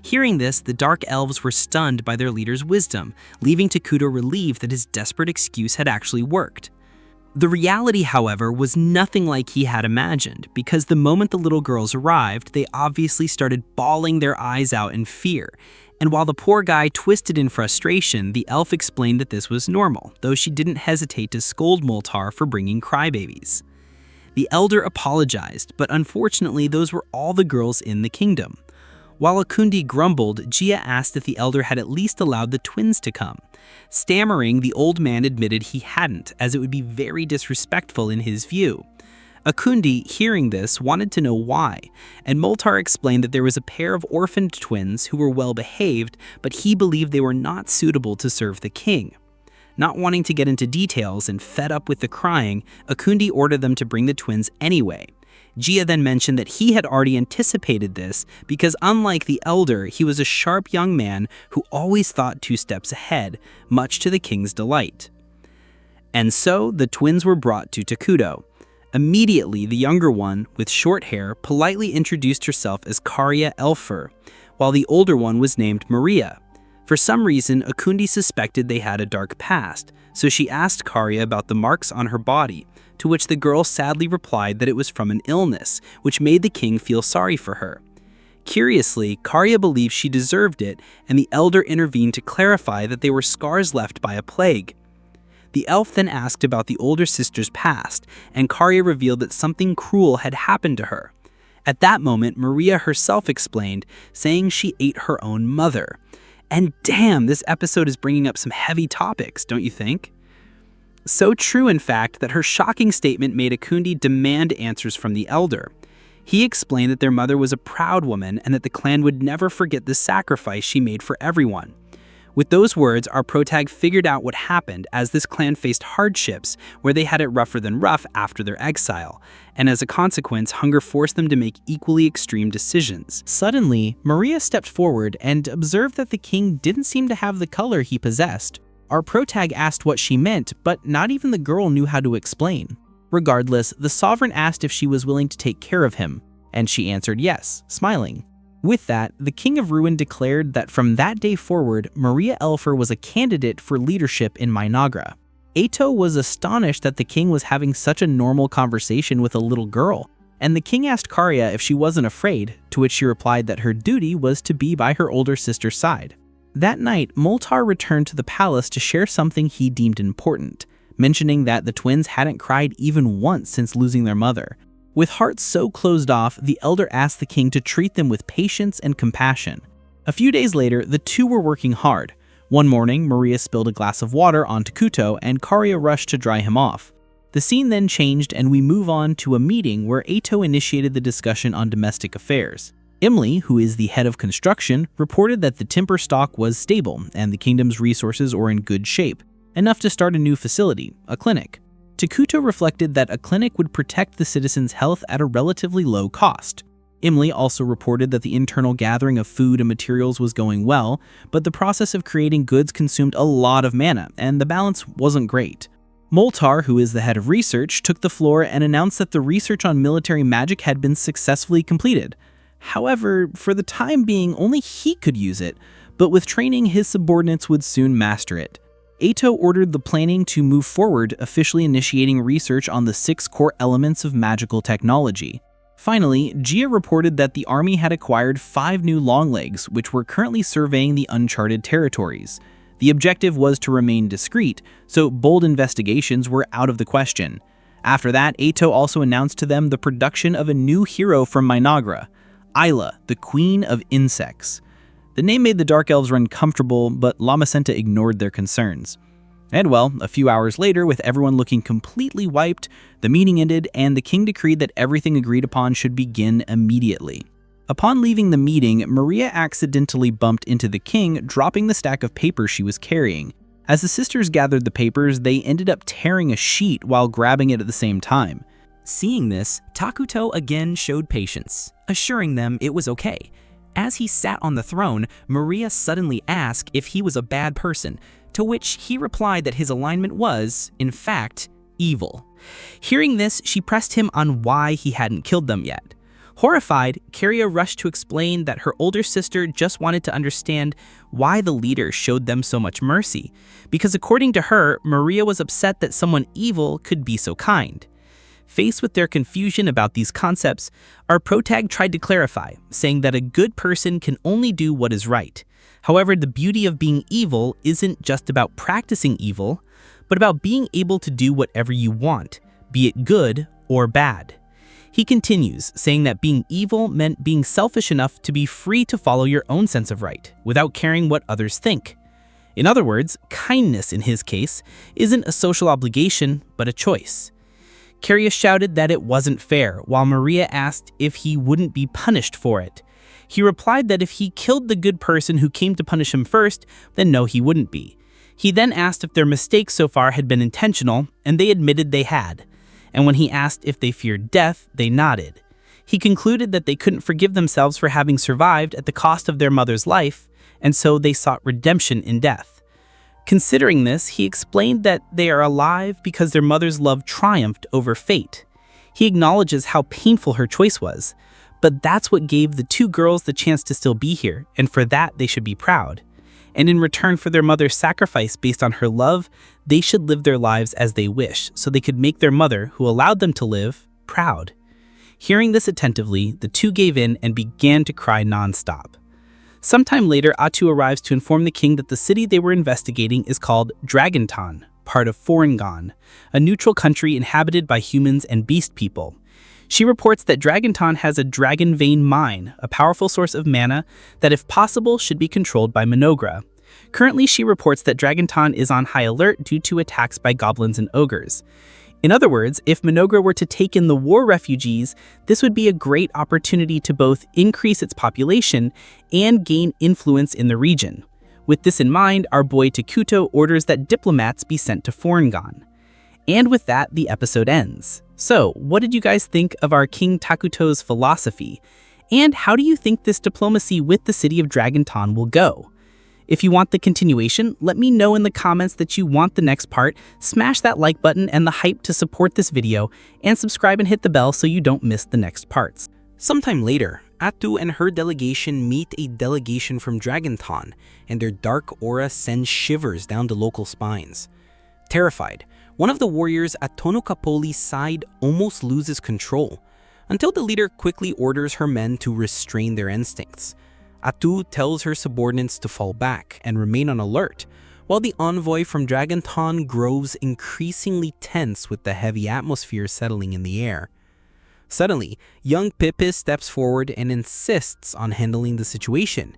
Hearing this, the Dark Elves were stunned by their leader's wisdom, leaving Takuto relieved that his desperate excuse had actually worked. The reality, however, was nothing like he had imagined, because the moment the little girls arrived, they obviously started bawling their eyes out in fear. And while the poor guy twisted in frustration, the elf explained that this was normal, though she didn't hesitate to scold Moltar for bringing crybabies. The elder apologized, but unfortunately those were all the girls in the kingdom. While Akundi grumbled, Gia asked if the elder had at least allowed the twins to come. Stammering, the old man admitted he hadn't, as it would be very disrespectful in his view. Akundi, hearing this, wanted to know why, and Moltar explained that there was a pair of orphaned twins who were well behaved, but he believed they were not suitable to serve the king. Not wanting to get into details and fed up with the crying, Akundi ordered them to bring the twins anyway. Gia then mentioned that he had already anticipated this because, unlike the elder, he was a sharp young man who always thought 2 steps ahead, much to the king's delight. And so the twins were brought to Takuto. Immediately, the younger one, with short hair, politely introduced herself as Karya Elfer, while the older one was named Maria. For some reason, Akundi suspected they had a dark past, so she asked Karya about the marks on her body, to which the girl sadly replied that it was from an illness, which made the king feel sorry for her. Curiously, Karya believed she deserved it, and the elder intervened to clarify that they were scars left by a plague. The elf then asked about the older sister's past, and Karya revealed that something cruel had happened to her. At that moment, Maria herself explained, saying she ate her own mother. And damn, this episode is bringing up some heavy topics, don't you think? So true, in fact, that her shocking statement made Akundi demand answers from the elder. He explained that their mother was a proud woman and that the clan would never forget the sacrifice she made for everyone. With those words, our protag figured out what happened, as this clan faced hardships where they had it rougher than rough after their exile, and as a consequence, hunger forced them to make equally extreme decisions. Suddenly, Maria stepped forward and observed that the king didn't seem to have the color he possessed. Our protag asked what she meant, but not even the girl knew how to explain. Regardless, the sovereign asked if she was willing to take care of him, and she answered yes, smiling. With that, the King of Ruin declared that from that day forward, Maria Elfer was a candidate for leadership in Minagra. Eito was astonished that the king was having such a normal conversation with a little girl, and the king asked Karya if she wasn't afraid, to which she replied that her duty was to be by her older sister's side. That night, Moltar returned to the palace to share something he deemed important, mentioning that the twins hadn't cried even once since losing their mother. With hearts so closed off, the elder asked the king to treat them with patience and compassion. A few days later, the two were working hard. One morning, Maria spilled a glass of water onto Kuto, and Karya rushed to dry him off. The scene then changed, and we move on to a meeting where Eito initiated the discussion on domestic affairs. Imli, who is the head of construction, reported that the timber stock was stable and the kingdom's resources were in good shape, enough to start a new facility, a clinic. Takuto reflected that a clinic would protect the citizens' health at a relatively low cost. Imli also reported that the internal gathering of food and materials was going well, but the process of creating goods consumed a lot of mana, and the balance wasn't great. Moltar, who is the head of research, took the floor and announced that the research on military magic had been successfully completed. However, for the time being, only he could use it, but with training, his subordinates would soon master it. Eito ordered the planning to move forward, officially initiating research on the 6 core elements of magical technology. Finally, Gia reported that the army had acquired 5 new longlegs, which were currently surveying the uncharted territories. The objective was to remain discreet, so bold investigations were out of the question. After that, Eito also announced to them the production of a new hero from Minagra, Isla, the Queen of Insects. The name made the Dark Elves uncomfortable, but Lamacenta ignored their concerns. And well, a few hours later, with everyone looking completely wiped, the meeting ended and the king decreed that everything agreed upon should begin immediately. Upon leaving the meeting, Maria accidentally bumped into the king, dropping the stack of papers she was carrying. As the sisters gathered the papers, they ended up tearing a sheet while grabbing it at the same time. Seeing this, Takuto again showed patience, assuring them it was okay. As he sat on the throne, Maria suddenly asked if he was a bad person, to which he replied that his alignment was, in fact, evil. Hearing this, she pressed him on why he hadn't killed them yet. Horrified, Carria rushed to explain that her older sister just wanted to understand why the leader showed them so much mercy, because according to her, Maria was upset that someone evil could be so kind. Faced with their confusion about these concepts, our protag tried to clarify, saying that a good person can only do what is right. However, the beauty of being evil isn't just about practicing evil, but about being able to do whatever you want, be it good or bad. He continues, saying that being evil meant being selfish enough to be free to follow your own sense of right, without caring what others think. In other words, kindness in his case isn't a social obligation, but a choice. Carria shouted that it wasn't fair, while Maria asked if he wouldn't be punished for it. He replied that if he killed the good person who came to punish him first, then no, he wouldn't be. He then asked if their mistakes so far had been intentional, and they admitted they had. And when he asked if they feared death, they nodded. He concluded that they couldn't forgive themselves for having survived at the cost of their mother's life, and so they sought redemption in death. Considering this, he explained that they are alive because their mother's love triumphed over fate. He acknowledges how painful her choice was, but that's what gave the two girls the chance to still be here, and for that they should be proud. And in return for their mother's sacrifice based on her love, they should live their lives as they wish, so they could make their mother, who allowed them to live, proud. Hearing this attentively, the two gave in and began to cry non-stop. Sometime later, Atu arrives to inform the king that the city they were investigating is called Dragonton, part of Forangon, a neutral country inhabited by humans and beast people. She reports that Dragonton has a dragon vein mine, a powerful source of mana that, if possible, should be controlled by Minogra. Currently, she reports that Dragonton is on high alert due to attacks by goblins and ogres. In other words, if Minogra were to take in the war refugees, this would be a great opportunity to both increase its population and gain influence in the region. With this in mind, our boy Takuto orders that diplomats be sent to Forangon. And with that, the episode ends. So, what did you guys think of our King Takuto's philosophy? And how do you think this diplomacy with the city of Dragonton will go? If you want the continuation, let me know in the comments that you want the next part, smash that like button and the hype to support this video, and subscribe and hit the bell so you don't miss the next parts. Sometime later, Atu and her delegation meet a delegation from Dragonton, and their dark aura sends shivers down the local spines. Terrified, one of the warriors at Tonokapoli's side almost loses control, until the leader quickly orders her men to restrain their instincts. Atu tells her subordinates to fall back and remain on alert, while the envoy from Dragonton grows increasingly tense with the heavy atmosphere settling in the air. Suddenly, young Pippe steps forward and insists on handling the situation.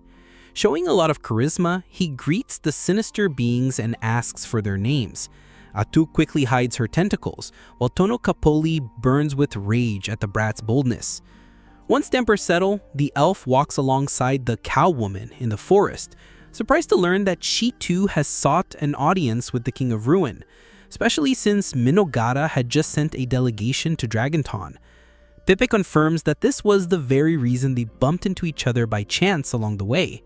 Showing a lot of charisma, he greets the sinister beings and asks for their names. Atu quickly hides her tentacles, while Tonokapoli burns with rage at the brat's boldness. Once tempers settle, the elf walks alongside the cow woman in the forest, surprised to learn that she too has sought an audience with the King of Ruin, especially since Minogata had just sent a delegation to Dragonton. Pippe confirms that this was the very reason they bumped into each other by chance along the way.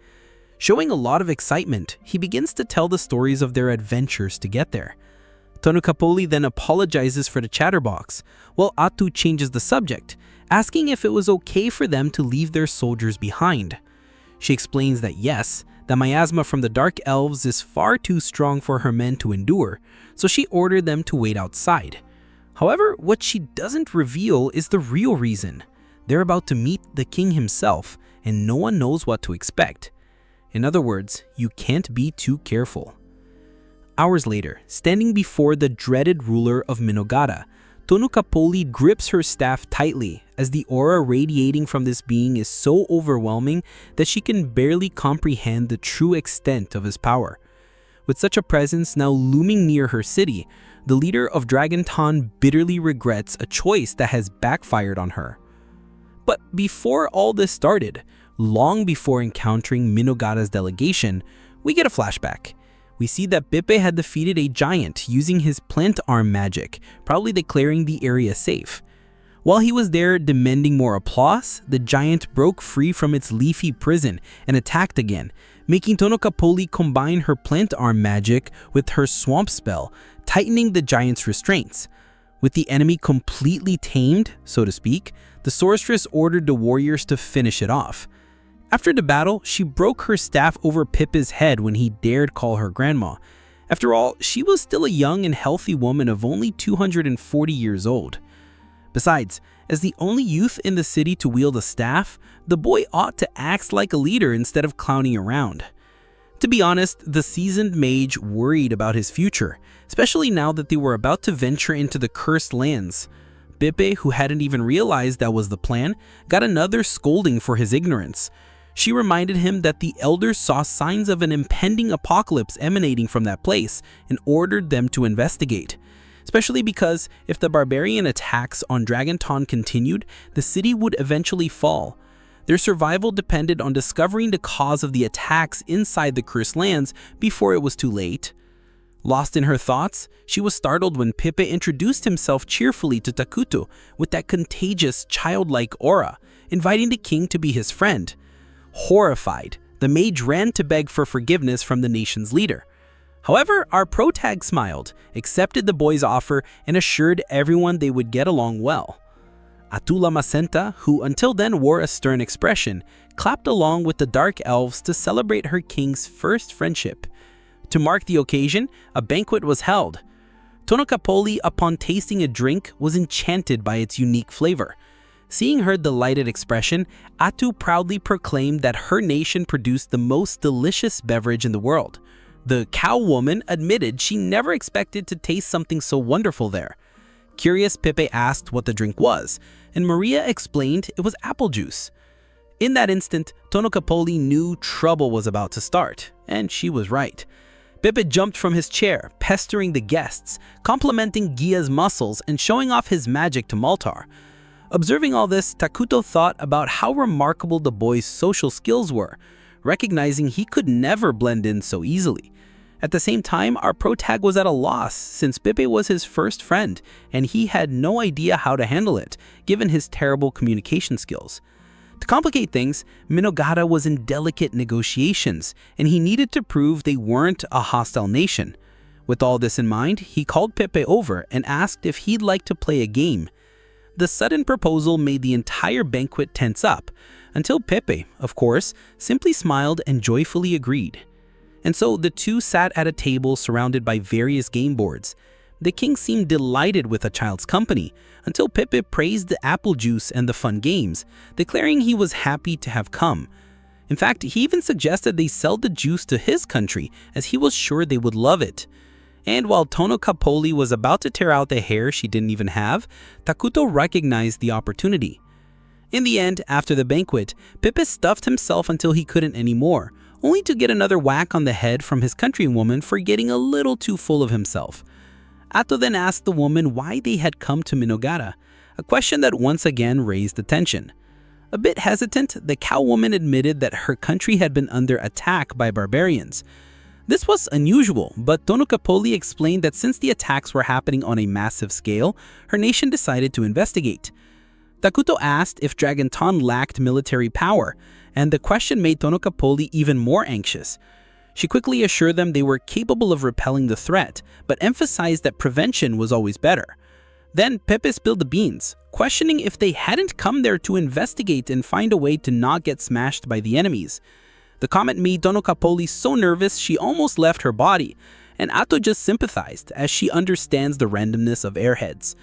Showing a lot of excitement, he begins to tell the stories of their adventures to get there. Tonokapoli then apologizes for the chatterbox, while Atu changes the subject, asking if it was okay for them to leave their soldiers behind. She explains that yes, the miasma from the Dark Elves is far too strong for her men to endure, so she ordered them to wait outside. However, what she doesn't reveal is the real reason. They're about to meet the king himself, and no one knows what to expect. In other words, you can't be too careful. Hours later, standing before the dreaded ruler of Minogata, Tonokapoli grips her staff tightly as the aura radiating from this being is so overwhelming that she can barely comprehend the true extent of his power. With such a presence now looming near her city, the leader of Dragonton bitterly regrets a choice that has backfired on her. But before all this started, long before encountering Minogata's delegation, we get a flashback. We see that Pippe had defeated a giant using his plant arm magic, probably declaring the area safe. While he was there demanding more applause, the giant broke free from its leafy prison and attacked again, making Tonokapoli combine her plant arm magic with her swamp spell, tightening the giant's restraints. With the enemy completely tamed, so to speak, the sorceress ordered the warriors to finish it off. After the battle, she broke her staff over Pippe's head when he dared call her grandma. After all, she was still a young and healthy woman of only 240 years old. Besides, as the only youth in the city to wield a staff, the boy ought to act like a leader instead of clowning around. To be honest, the seasoned mage worried about his future, especially now that they were about to venture into the cursed lands. Pippe, who hadn't even realized that was the plan, got another scolding for his ignorance. She reminded him that the elders saw signs of an impending apocalypse emanating from that place and ordered them to investigate. Especially because if the barbarian attacks on Dragonton continued, the city would eventually fall. Their survival depended on discovering the cause of the attacks inside the cursed lands before it was too late. Lost in her thoughts, she was startled when Pippe introduced himself cheerfully to Takuto with that contagious, childlike aura, inviting the king to be his friend. Horrified, the mage ran to beg for forgiveness from the nation's leader. However, our protag smiled, accepted the boy's offer, and assured everyone they would get along well. Atula Macenta, who until then wore a stern expression, clapped along with the dark elves to celebrate her king's first friendship. To mark the occasion, a banquet was held. Tonokapoli, upon tasting a drink, was enchanted by its unique flavor. Seeing her delighted expression, Atu proudly proclaimed that her nation produced the most delicious beverage in the world. The cow woman admitted she never expected to taste something so wonderful there. Curious, Pippe asked what the drink was, and Maria explained it was apple juice. In that instant, Tonokapoli knew trouble was about to start, and she was right. Pippe jumped from his chair, pestering the guests, complimenting Gia's muscles and showing off his magic to Maltar. Observing all this, Takuto thought about how remarkable the boy's social skills were, recognizing he could never blend in so easily. At the same time, our protag was at a loss since Pippe was his first friend and he had no idea how to handle it, given his terrible communication skills. To complicate things, Minogata was in delicate negotiations and he needed to prove they weren't a hostile nation. With all this in mind, he called Pippe over and asked if he'd like to play a game. The sudden proposal made the entire banquet tense up, until Pippe, of course, simply smiled and joyfully agreed. And so the two sat at a table surrounded by various game boards. The king seemed delighted with a child's company, until Pippe praised the apple juice and the fun games, declaring he was happy to have come. In fact, he even suggested they sell the juice to his country, as he was sure they would love it. And while Tonokapoli was about to tear out the hair she didn't even have, Takuto recognized the opportunity. In the end, after the banquet, Pippe stuffed himself until he couldn't anymore, only to get another whack on the head from his countrywoman for getting a little too full of himself. Ato then asked the woman why they had come to Minogata, a question that once again raised attention. A bit hesitant, the cow woman admitted that her country had been under attack by barbarians. This was unusual, but Tonokapoli explained that since the attacks were happening on a massive scale, her nation decided to investigate. Takuto asked if Dragonton lacked military power, and the question made Tonokapoli even more anxious. She quickly assured them they were capable of repelling the threat, but emphasized that prevention was always better. Then Pippe spilled the beans, questioning if they hadn't come there to investigate and find a way to not get smashed by the enemies. The comment made Tonokapoli so nervous she almost left her body, and Ato just sympathized as she understands the randomness of airheads.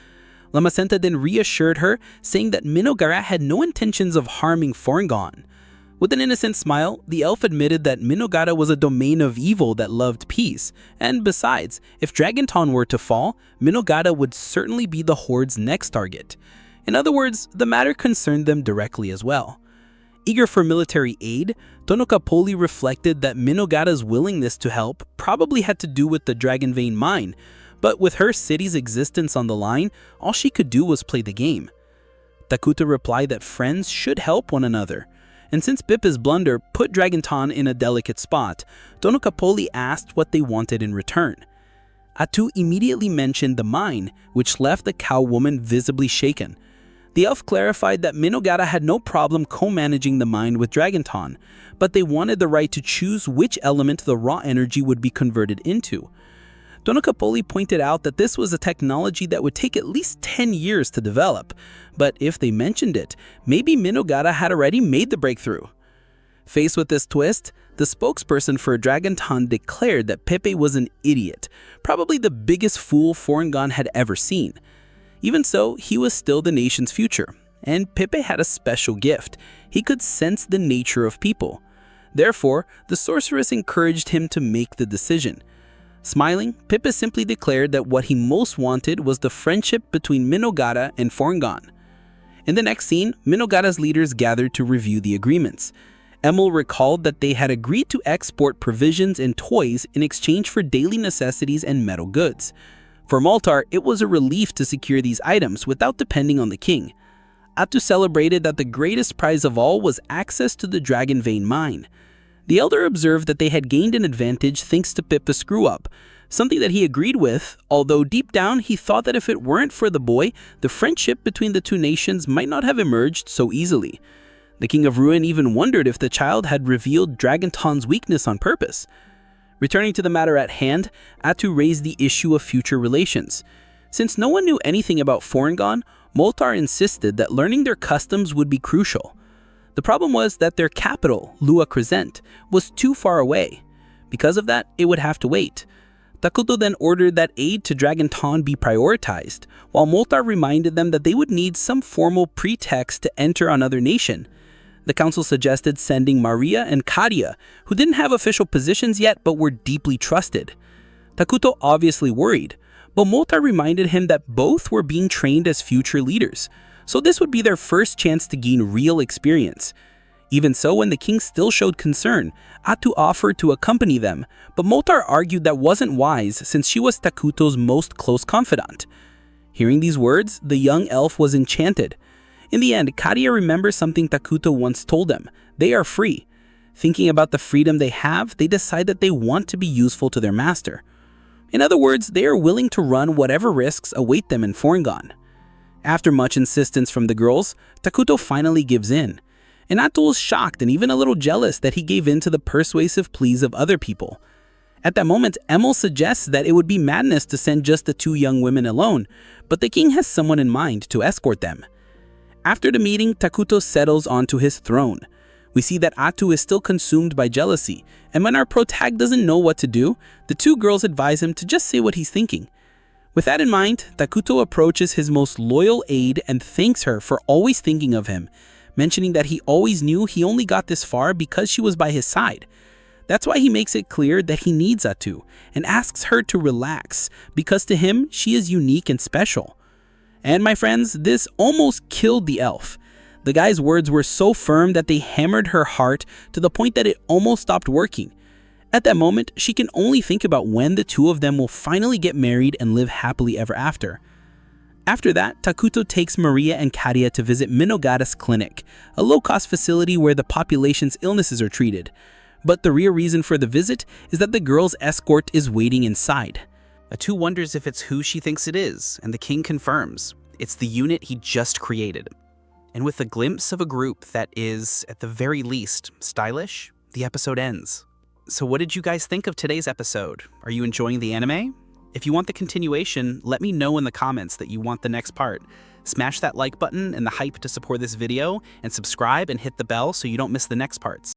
Lamacenta then reassured her, saying that Minogara had no intentions of harming Forngon. With an innocent smile, the elf admitted that Minogata was a domain of evil that loved peace, and besides, if Dragonton were to fall, Minogata would certainly be the Horde's next target. In other words, the matter concerned them directly as well. Eager for military aid, Tonokapoli reflected that Minogata's willingness to help probably had to do with the Dragon Vein mine, but with her city's existence on the line, all she could do was play the game. Takuto replied that friends should help one another, and since Pippe's blunder put Dragonton in a delicate spot, Tonokapoli asked what they wanted in return. Atu immediately mentioned the mine, which left the cow woman visibly shaken. The elf clarified that Minogata had no problem co-managing the mine with Dragonton, but they wanted the right to choose which element the raw energy would be converted into. Donokapoli pointed out that this was a technology that would take at least 10 years to develop, but if they mentioned it, maybe Minogata had already made the breakthrough. Faced with this twist, the spokesperson for Dragonton declared that Pepe was an idiot, probably the biggest fool Forngon had ever seen. Even so, he was still the nation's future, and Pepe had a special gift. He could sense the nature of people. Therefore, the sorceress encouraged him to make the decision. Smiling, Pepe simply declared that what he most wanted was the friendship between Minogata and Forngon. In the next scene, Minogata's leaders gathered to review the agreements. Emil recalled that they had agreed to export provisions and toys in exchange for daily necessities and metal goods. For Moltar, it was a relief to secure these items without depending on the king. Atu celebrated that the greatest prize of all was access to the Dragon Vein mine. The elder observed that they had gained an advantage thanks to Pippa's screw-up, something that he agreed with, although deep down he thought that if it weren't for the boy, the friendship between the two nations might not have emerged so easily. The King of Ruin even wondered if the child had revealed Dragonton's weakness on purpose. Returning to the matter at hand, Atu raised the issue of future relations. Since no one knew anything about Forngon, Moltar insisted that learning their customs would be crucial. The problem was that their capital, Lua Crescent, was too far away. Because of that, it would have to wait. Takuto then ordered that aid to Dragonton be prioritized, while Moltar reminded them that they would need some formal pretext to enter another nation. The council suggested sending Maria and Kadia, who didn't have official positions yet but were deeply trusted. Takuto obviously worried, but Moltar reminded him that both were being trained as future leaders, so this would be their first chance to gain real experience. Even so, when the king still showed concern, Atu offered to accompany them, but Moltar argued that wasn't wise since she was Takuto's most close confidant. Hearing these words, the young elf was enchanted. In the end, Kadia remembers something Takuto once told them: they are free. Thinking about the freedom they have, they decide that they want to be useful to their master. In other words, they are willing to run whatever risks await them in Forngon. After much insistence from the girls, Takuto finally gives in. And Atu is shocked and even a little jealous that he gave in to the persuasive pleas of other people. At that moment, Emil suggests that it would be madness to send just the two young women alone, but the king has someone in mind to escort them. After the meeting, Takuto settles onto his throne. We see that Atu is still consumed by jealousy, and when our protag doesn't know what to do, the two girls advise him to just say what he's thinking. With that in mind, Takuto approaches his most loyal aide and thanks her for always thinking of him, mentioning that he always knew he only got this far because she was by his side. That's why he makes it clear that he needs Atu, and asks her to relax, because to him, she is unique and special. And my friends, this almost killed the elf. The guy's words were so firm that they hammered her heart to the point that it almost stopped working. At that moment, she can only think about when the two of them will finally get married and live happily ever after. After that, Takuto takes Maria and Kadia to visit Minogata's clinic, a low-cost facility where the population's illnesses are treated. But the real reason for the visit is that the girl's escort is waiting inside. Atu wonders if it's who she thinks it is, and the king confirms. It's the unit he just created. And with a glimpse of a group that is, at the very least, stylish, the episode ends. So what did you guys think of today's episode? Are you enjoying the anime? If you want the continuation, let me know in the comments that you want the next part. Smash that like button and the hype to support this video, and subscribe and hit the bell so you don't miss the next parts.